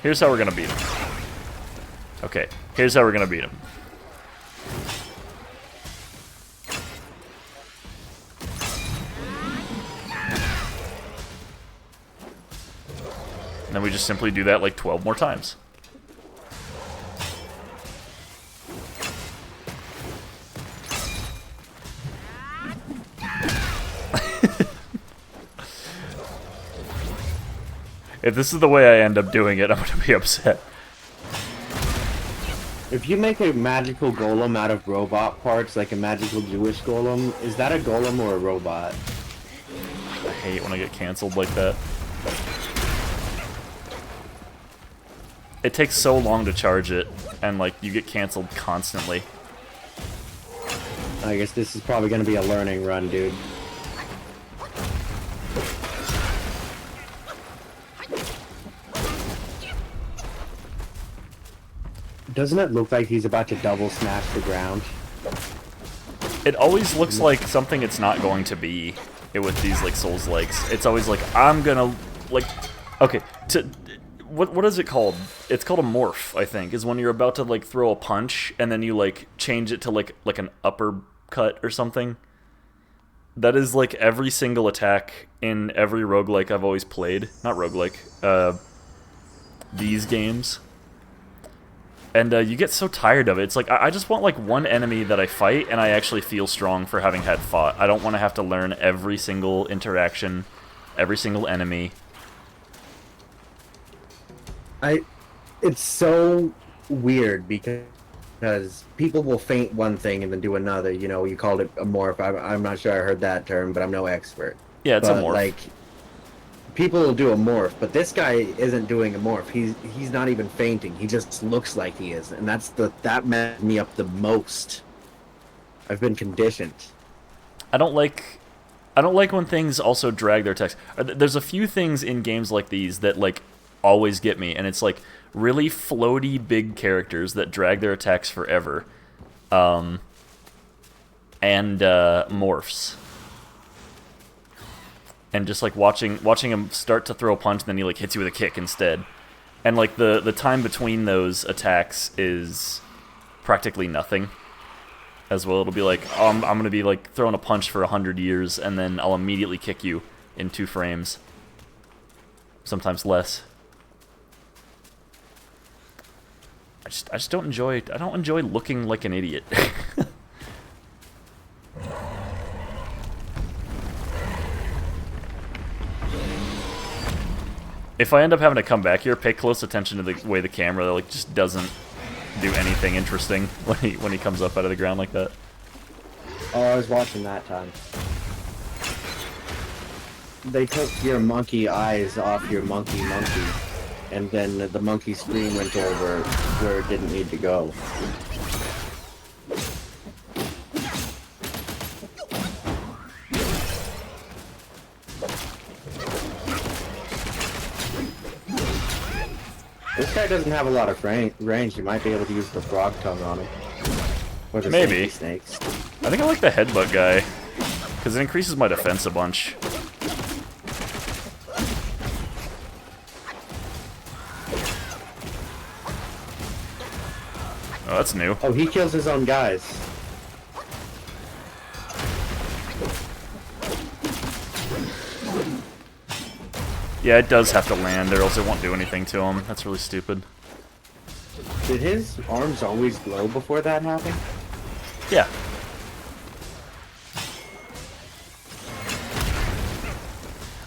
Here's how we're gonna beat him. Okay, here's how we're gonna beat him. And then we just simply do that like 12 more times. If this is the way I end up doing it, I'm gonna be upset. If you make a magical golem out of robot parts, like a magical Jewish golem, is that a golem or a robot? I hate when I get canceled like that. It takes so long to charge it, and like you get canceled constantly. I guess this is probably going to be a learning run, dude. Doesn't it look like he's about to double smash the ground? It always looks like something it's not going to be with these like Souls-likes. It's always like, I'm gonna like, okay, what is it called? It's called a morph, I think, is when you're about to like throw a punch and then you like change it to like an uppercut or something. That is like every single attack in every roguelike I've always played. Not roguelike, these games. And you get so tired of it. It's like, I just want like one enemy that I fight and I actually feel strong for having had fought. I don't want to have to learn every single interaction, every single enemy. It's so weird because because people will feint one thing and then do another. You know, you called it a morph. I'm not sure I heard that term, but I'm no expert. Yeah, it's a But morph. like, people will do a morph, but this guy isn't doing a morph. He's not even fainting. He just looks like he is, and that messed me up the most. I've been conditioned. I don't like when things also drag their text. There's a few things in games like these that like always get me, and it's like really floaty big characters that drag their attacks forever, and morphs, and just like watching him start to throw a punch, and then he like hits you with a kick instead, and like the time between those attacks is practically nothing. As well, it'll be like, oh, I'm gonna be like throwing a punch for 100 years, and then I'll immediately kick you in 2 frames. Sometimes less. I just don't enjoy. I don't enjoy looking like an idiot. If I end up having to come back here, pay close attention to the way the camera like just doesn't do anything interesting when he comes up out of the ground like that. Oh, I was watching that time. They took your monkey eyes off your monkey, and then the monkey screen went over where it didn't need to go. This guy doesn't have a lot of range. You might be able to use the frog tongue on him. Or the Maybe. snakes. I think I like the headbutt guy, because it increases my defense a bunch. Oh, that's new. Oh, he kills his own guys. Yeah, it does have to land, or else it won't do anything to him. That's really stupid. Did his arms always glow before that happened? Yeah.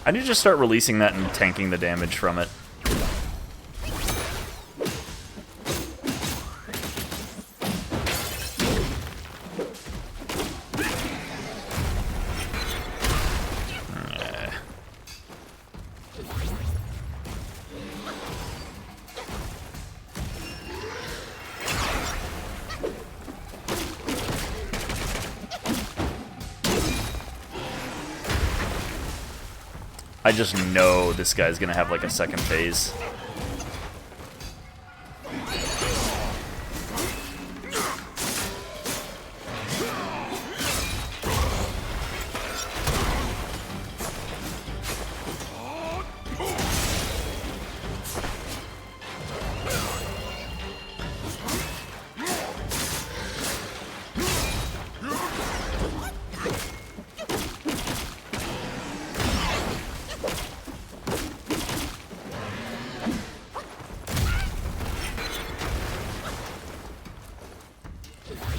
I need to just start releasing that and tanking the damage from it. I just know this guy's gonna have like a second phase.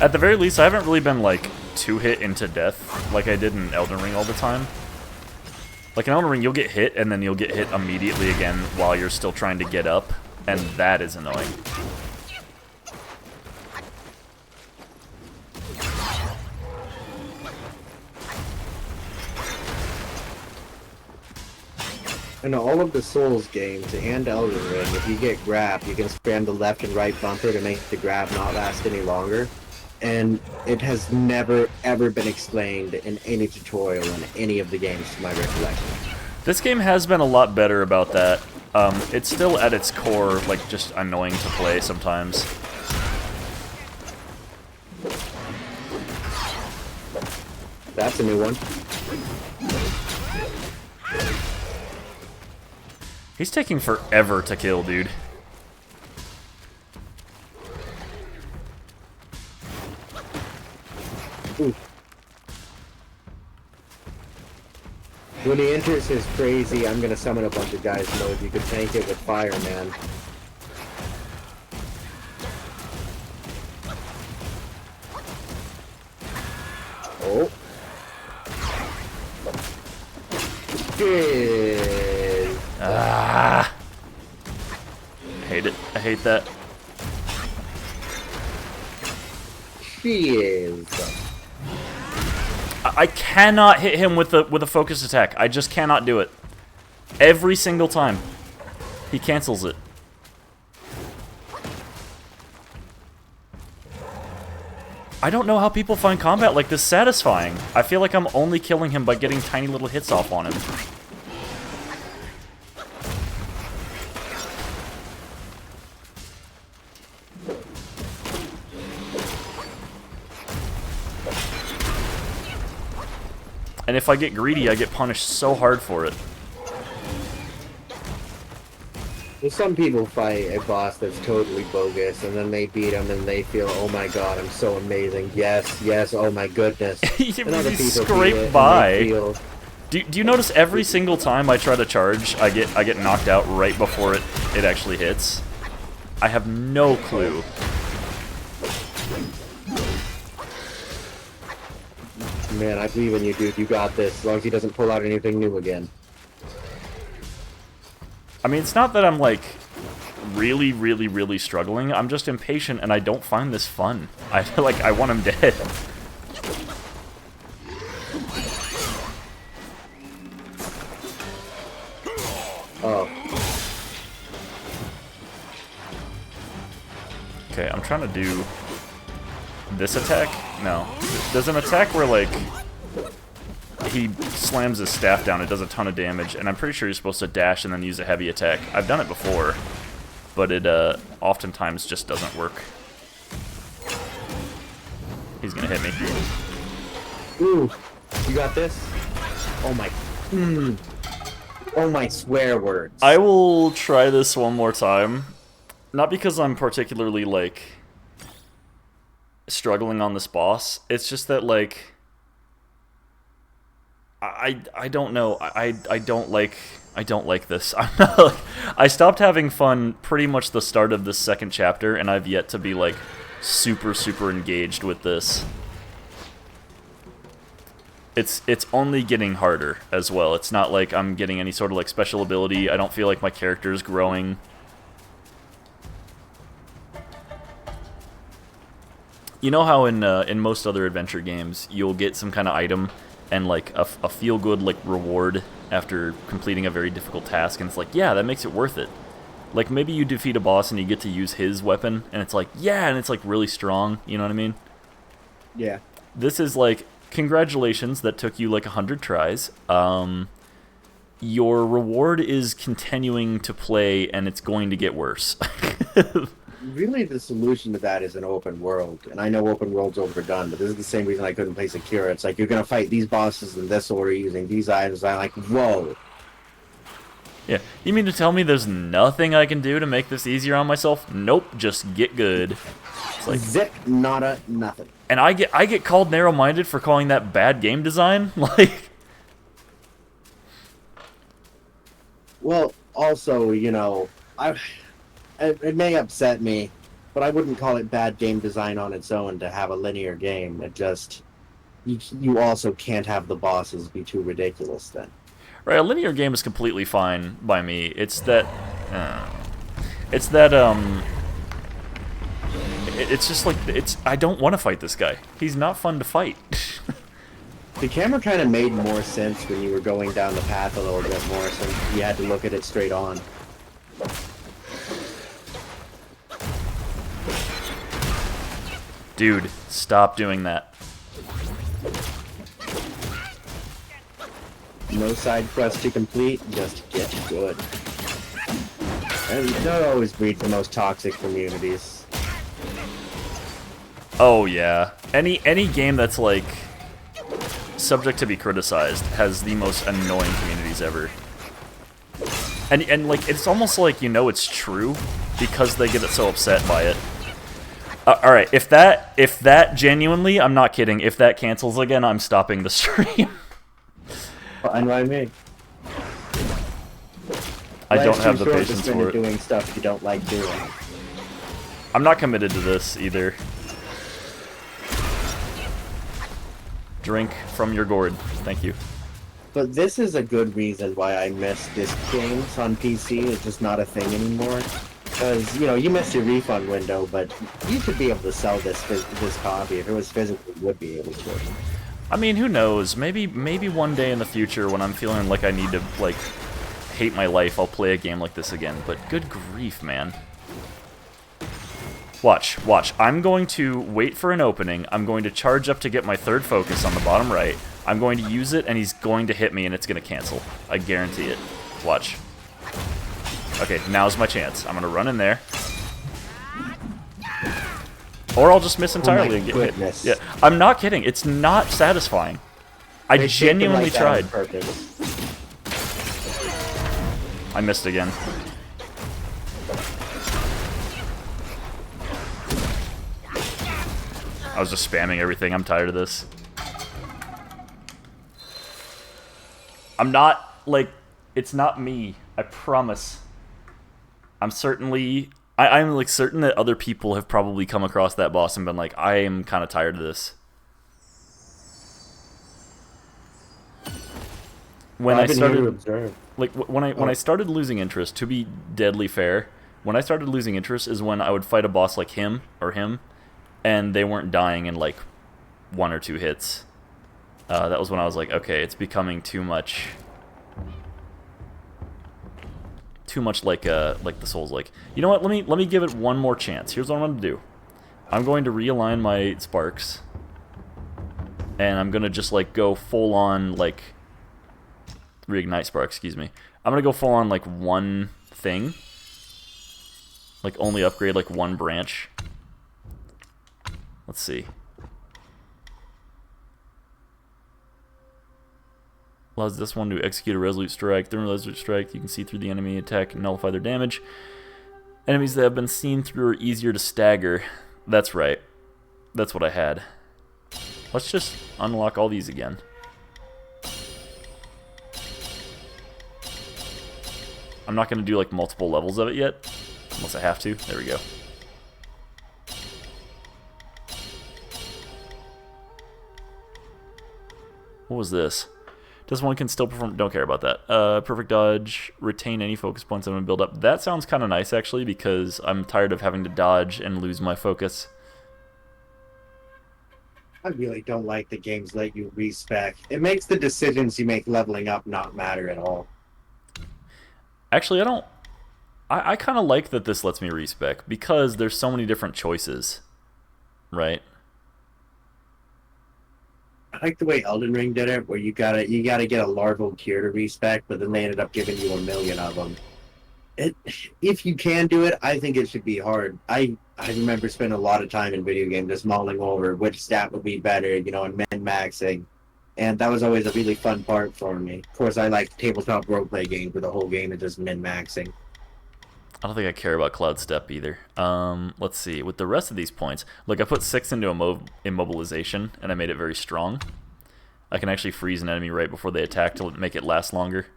At the very least, I haven't really been, like, 2-hit into death like I did in Elden Ring all the time. Like, in Elden Ring, you'll get hit, and then you'll get hit immediately again while you're still trying to get up, and that is annoying. In all of the Souls games and Elden Ring, if you get grabbed, you can spam the left and right bumper to make the grab not last any longer. And it has never, ever been explained in any tutorial in any of the games, to my recollection. This game has been a lot better about that. It's still at its core, like, just annoying to play sometimes. That's a new one. He's taking forever to kill, dude. Ooh. When he enters his crazy, I'm gonna summon a bunch of guys mode, you can tank it with fire, man. Oh. Good. Ah. I hate it. I hate that. She is. I cannot hit him with a focused attack. I just cannot do it. Every single time. He cancels it. I don't know how people find combat like this satisfying. I feel like I'm only killing him by getting tiny little hits off on him. And if I get greedy, I get punished so hard for it. Well, some people fight a boss that's totally bogus, and then they beat him, and they feel, oh my god, I'm so amazing. Yes, yes, oh my goodness. And other You people scrape beat it, by. and they feel, Do you notice every single time I try to charge, I get knocked out right before it actually hits? I have no clue. man, I believe in you, dude. You got this. As long as he doesn't pull out anything new again. I mean, it's not that I'm, like, really, really, really struggling. I'm just impatient, and I don't find this fun. I feel like I want him dead. Oh. Okay, I'm trying to do this attack. No. There's an attack where, like, he slams his staff down, it does a ton of damage, and I'm pretty sure you're supposed to dash and then use a heavy attack. I've done it before, but it oftentimes just doesn't work. He's gonna hit me. Ooh, you got this? Oh my... Oh my swear words. I will try this one more time. Not because I'm particularly, like, struggling on this boss. It's just that, like, I don't know. I don't like this. I'm not, like, I stopped having fun pretty much the start of this second chapter, and I've yet to be, like, super engaged with this. It's only getting harder as well. It's not like I'm getting any sort of, like, special ability. I don't feel like my character is growing. You know how in most other adventure games you'll get some kind of item and, like, a feel-good, like, reward after completing a very difficult task, and it's like, yeah, that makes it worth it. Like, maybe you defeat a boss and you get to use his weapon, and it's like, yeah, and it's, like, really strong, you know what I mean? Yeah. This is, like, congratulations, that took you, like, 100 tries. Your reward is continuing to play, and it's going to get worse. Really, the solution to that is an open world. And I know open world's overdone, but this is the same reason I couldn't play Secure. It's like, you're going to fight these bosses in this order using these items. I'm like, whoa. Yeah, you mean to tell me there's nothing I can do to make this easier on myself? Nope, just get good. It's like, zip, nada, nothing. and I get called narrow-minded for calling that bad game design? Like... Well, also, you know, it may upset me, but I wouldn't call it bad game design on its own to have a linear game. It just... You also can't have the bosses be too ridiculous then. Right, a linear game is completely fine by me. It's that... it's just like... I don't want to fight this guy. He's not fun to fight. The camera kind of made more sense when you were going down the path a little bit more, so you had to look at it straight on. Dude, stop doing that. No side quest to complete, just get good. And don't always breed the most toxic communities. Oh yeah. Any game that's, like, subject to be criticized has the most annoying communities ever. And like, it's almost like, you know, it's true because they get so upset by it. Alright, if that genuinely, I'm not kidding, if that cancels again, I'm stopping the stream. Fine by me. I don't have the patience for it. Doing stuff you don't like doing. I'm not committed to this either. Drink from your gourd. Thank you. But this is a good reason why I miss disc games on PC. It's just not a thing anymore. Because, you know, you missed your refund window, but you should be able to sell this copy. If it was physical, you would be able to. I mean, who knows? Maybe one day in the future when I'm feeling like I need to, like, hate my life, I'll play a game like this again. But good grief, man. Watch. I'm going to wait for an opening. I'm going to charge up to get my third focus on the bottom right. I'm going to use it, and he's going to hit me, and it's going to cancel. I guarantee it. Watch. Okay, now's my chance. I'm going to run in there. Or I'll just miss entirely and get hit. Yeah, I'm not kidding. It's not satisfying. I genuinely tried. I missed again. I was just spamming everything. I'm tired of this. I'm not, like, it's not me. I promise. I'm certainly... I'm like certain that other people have probably come across that boss and been like, I am kind of tired of this. When I started, like when I started losing interest, to be deadly fair, when I started losing interest is when I would fight a boss like him or him, and they weren't dying in like 1 or 2 hits. That was when I was like, okay, it's becoming too much like the Souls-like. You know what? Let me give it one more chance. Here's what I'm going to do. I'm going to realign my sparks, and I'm going to just like go full on like reignite sparks. Excuse me. I'm going to go full on like one thing, like only upgrade like one branch. Let's see. Allows this one to execute a resolute strike. During a resolute strike, you can see through the enemy attack and nullify their damage. Enemies that have been seen through are easier to stagger. That's right. That's what I had. Let's just unlock all these again. I'm not going to do like multiple levels of it yet, unless I have to. There we go. What was this? This one can still perform... Don't care about that. Perfect dodge. Retain any focus points I'm going to build up. That sounds kind of nice, actually, because I'm tired of having to dodge and lose my focus. I really don't like the games let you respec. It makes the decisions you make leveling up not matter at all. Actually, I don't... I kind of like that this lets me respec, because there's so many different choices. Right? I like the way Elden Ring did it, where you gotta get a larval cure to respec, but then they ended up giving you 1 million of them. If you can do it, I think it should be hard. I remember spending a lot of time in video games just mulling over which stat would be better, you know, and min-maxing. And that was always a really fun part for me. Of course, I like tabletop roleplay games where the whole game is just min-maxing. I don't think I care about Cloud Step either. Let's see. With the rest of these points, look, I put 6 into immobilization, and I made it very strong. I can actually freeze an enemy right before they attack to make it last longer.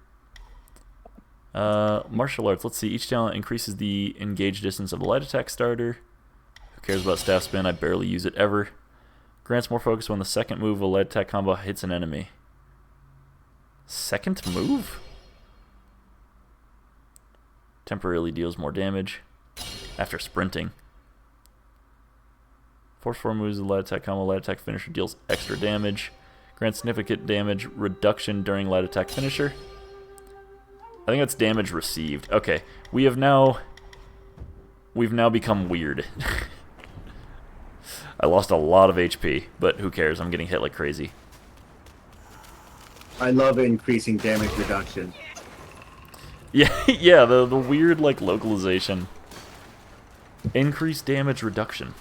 Martial arts. Let's see. Each talent increases the engage distance of the light attack starter. Who cares about staff spin? I barely use it ever. Grants more focus when the second move of a light attack combo hits an enemy. Second move? Temporarily deals more damage after sprinting. Force 4 moves of the light attack combo. Light attack finisher deals extra damage. Grants significant damage reduction during light attack finisher. I think that's damage received. Okay, we've now become weird. I lost a lot of HP, but who cares? I'm getting hit like crazy. I love increasing damage reduction. Yeah, yeah, the weird like localization. Increased damage reduction.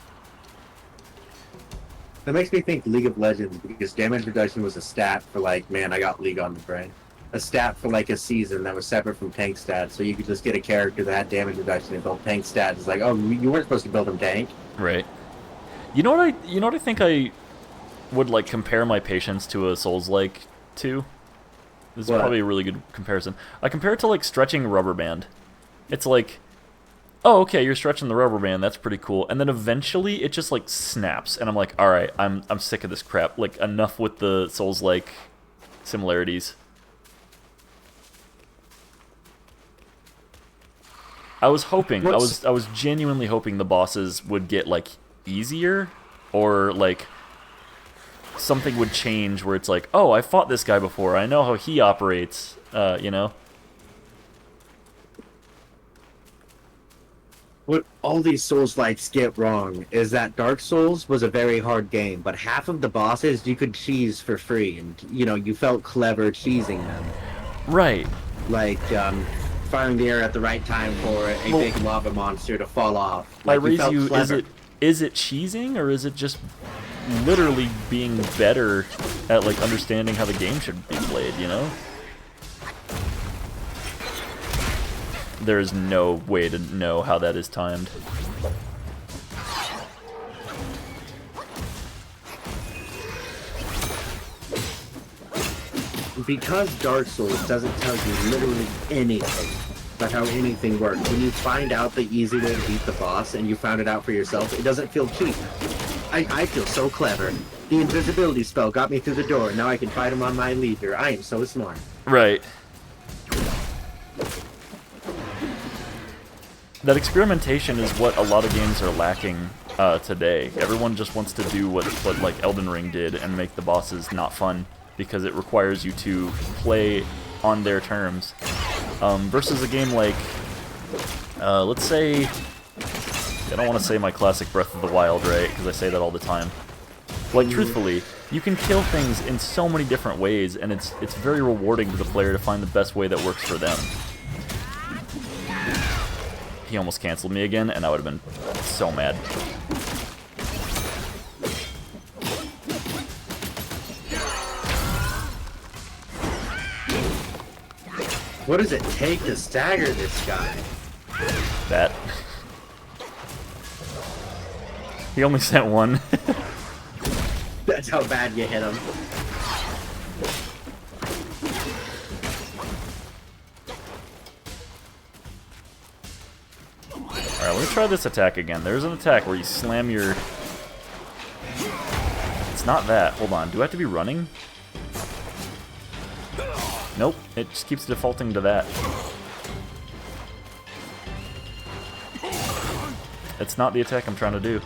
That makes me think League of Legends, because damage reduction was a stat for like, man, I got League on the brain. A stat for like a season that was separate from tank stats, so you could just get a character that had damage reduction and build tank stats. It's like, oh, you weren't supposed to build him tank. Right. You know what I think I would like compare my patience to a Souls-like to? This is probably a really good comparison. I compare it to like stretching a rubber band. It's like, oh, okay, you're stretching the rubber band, that's pretty cool. And then eventually it just like snaps, and I'm like, all right, I'm sick of this crap. Like, enough with the Souls-like similarities. I was hoping, What's- I was genuinely hoping the bosses would get, like, easier, or, like, something would change where it's like, oh, I fought this guy before, I know how he operates, you know? What all these Souls-likes get wrong is that Dark Souls was a very hard game, but half of the bosses you could cheese for free, and you felt clever cheesing them. Right. Like firing the air at the right time for a Well, big lava monster to fall off. I Like, raise felt you, clever. is it cheesing, or is it just literally being better at, like, understanding how the game should be played, you know? There's no way to know how that is timed. Because Dark Souls doesn't tell you literally anything about how anything works, when you find out the easy way to beat the boss and you found it out for yourself, it doesn't feel cheap. I feel so clever. The invisibility spell got me through the door. Now I can fight him on my leisure. I am so smart. Right. That experimentation is what a lot of games are lacking today. Everyone just wants to do what like Elden Ring did and make the bosses not fun, because it requires you to play on their terms. Versus a game like, let's say, I don't want to say my classic Breath of the Wild, right? Because I say that all the time. Like, truthfully, you can kill things in so many different ways, and it's very rewarding to the player to find the best way that works for them. He almost canceled me again, and I would have been so mad. What does it take to stagger this guy? That. He only sent one. That's how bad you hit him. Alright, let me try this attack again. There's an attack where you slam your... It's not that. Hold on. Do I have to be running? Nope. It just keeps defaulting to that. It's not the attack I'm trying to do.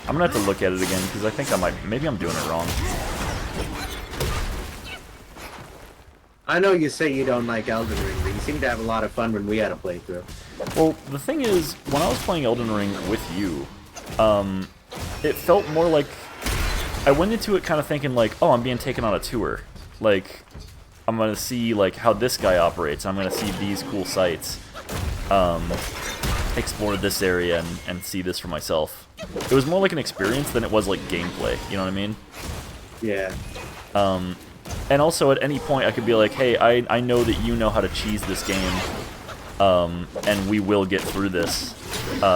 I'm gonna have to look at it again, because I think I might... Maybe I'm doing it wrong. I know you say you don't like Elden Ring, but you seem to have a lot of fun when we had a playthrough. Well, the thing is, when I was playing Elden Ring with you, it felt more like... I went into it kind of thinking like, oh, I'm being taken on a tour. Like, I'm gonna see like how this guy operates. I'm gonna see these cool sights. Explore this area and see this for myself. It was more like an experience than it was like gameplay, you know what I mean? Yeah. And also at any point I could be like, hey, I know that you know how to cheese this game, and we will get through this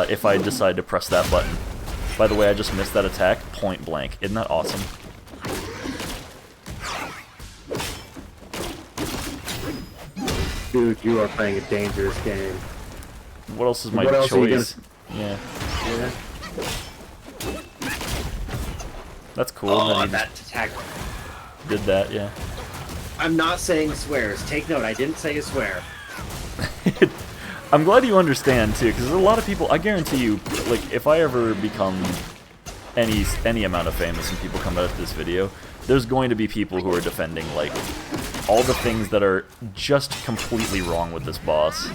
if I decide to press that button. By the way, I just missed that attack point blank. Isn't that awesome? Dude, you are playing a dangerous game. What else is my What else are you choice? Yeah. Yeah. That's cool. Oh, Then he that attack. just did that, yeah. I'm not saying swears. Take note, I didn't say a swear. I'm glad you understand too, because there's a lot of people. I guarantee you, like, if I ever become any amount of famous and people come out of this video, there's going to be people who are defending like all the things that are just completely wrong with this boss.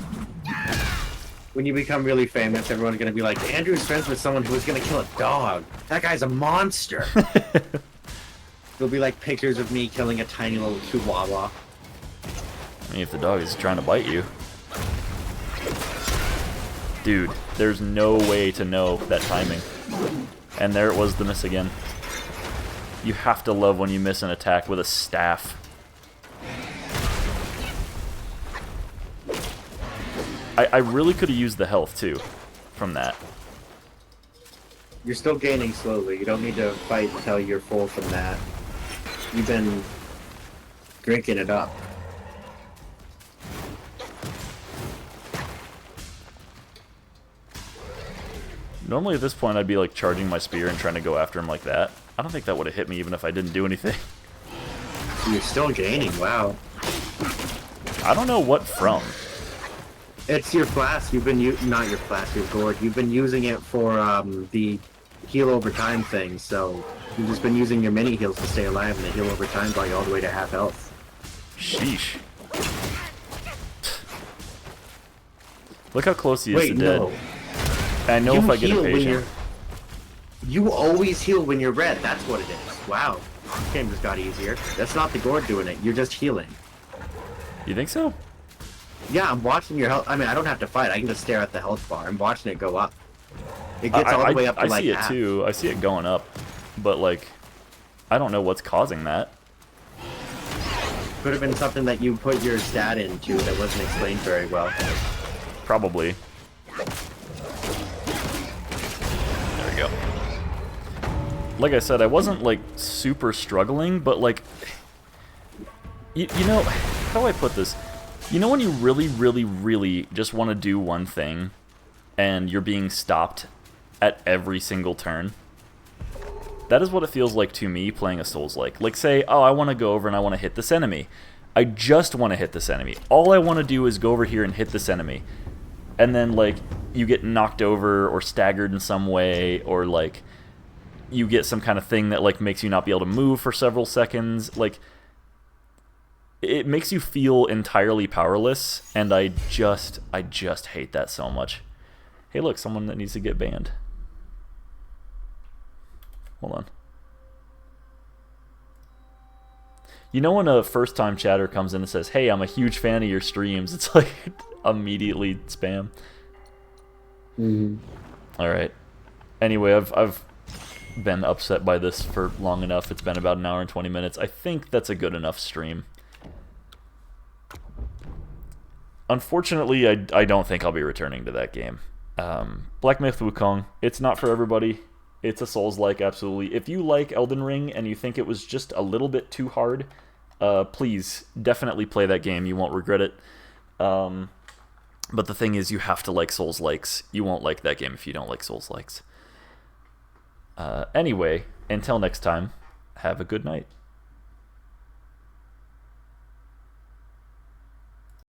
When you become really famous, everyone's gonna be like, Andrew's friends with someone who was gonna kill a dog. That guy's a monster. There'll be like pictures of me killing a tiny little chihuahua. I mean, if the dog is trying to bite you. Dude, there's no way to know that timing. And there it was, the miss again. You have to love when you miss an attack with a staff. I really could have used the health, too, from that. You're still gaining slowly. You don't need to fight until you're full from that. You've been drinking it up. Normally at this point I'd be like charging my spear and trying to go after him like that. I don't think that would have hit me even if I didn't do anything. You're still gaining, wow. I don't know what from. It's your flask. You've been not your flask, your gourd. You've been using it for the heal over time thing. So you've just been using your mini heals to stay alive, and the heal over time brought you all the way to half health. Sheesh. Look how close he is to no. dead. I know if I get impatient. You always heal when you're red. That's what it is. Wow. This game just got easier. That's not the gourd doing it. You're just healing. You think so? Yeah, I'm watching your health. I mean, I don't have to fight. I can just stare at the health bar. I'm watching it go up. It gets all the way up to like half. I see it too. I see it going up. But, like, I don't know what's causing that. Could have been something that you put your stat into that wasn't explained very well. Probably. There we go. Like I said, I wasn't, like, super struggling, but, like, you know, how do I put this? You know when you really, really, really just want to do one thing, and you're being stopped at every single turn? That is what it feels like to me playing a Souls-like. Like, say, oh, I want to go over and I want to hit this enemy. I just want to hit this enemy. All I want to do is go over here and hit this enemy. And then, like, you get knocked over or staggered in some way, or, like, you get some kind of thing that, like, makes you not be able to move for several seconds. Like, it makes you feel entirely powerless, and I just hate that so much. Hey, look, someone that needs to get banned. Hold on. You know when a first-time chatter comes in and says, hey, I'm a huge fan of your streams, it's like immediately spam. Mm-hmm. Alright. Anyway, I've been upset by this for long enough. It's been about an hour and 20 minutes. I think that's a good enough stream. Unfortunately, I don't think I'll be returning to that game. BlackMyth Wukong, it's not for everybody. It's a Souls-like, absolutely. If you like Elden Ring and you think it was just a little bit too hard, please definitely play that game. You won't regret it. But the thing is, you have to like Souls-likes. You won't like that game if you don't like Souls-likes. Anyway, until next time, have a good night.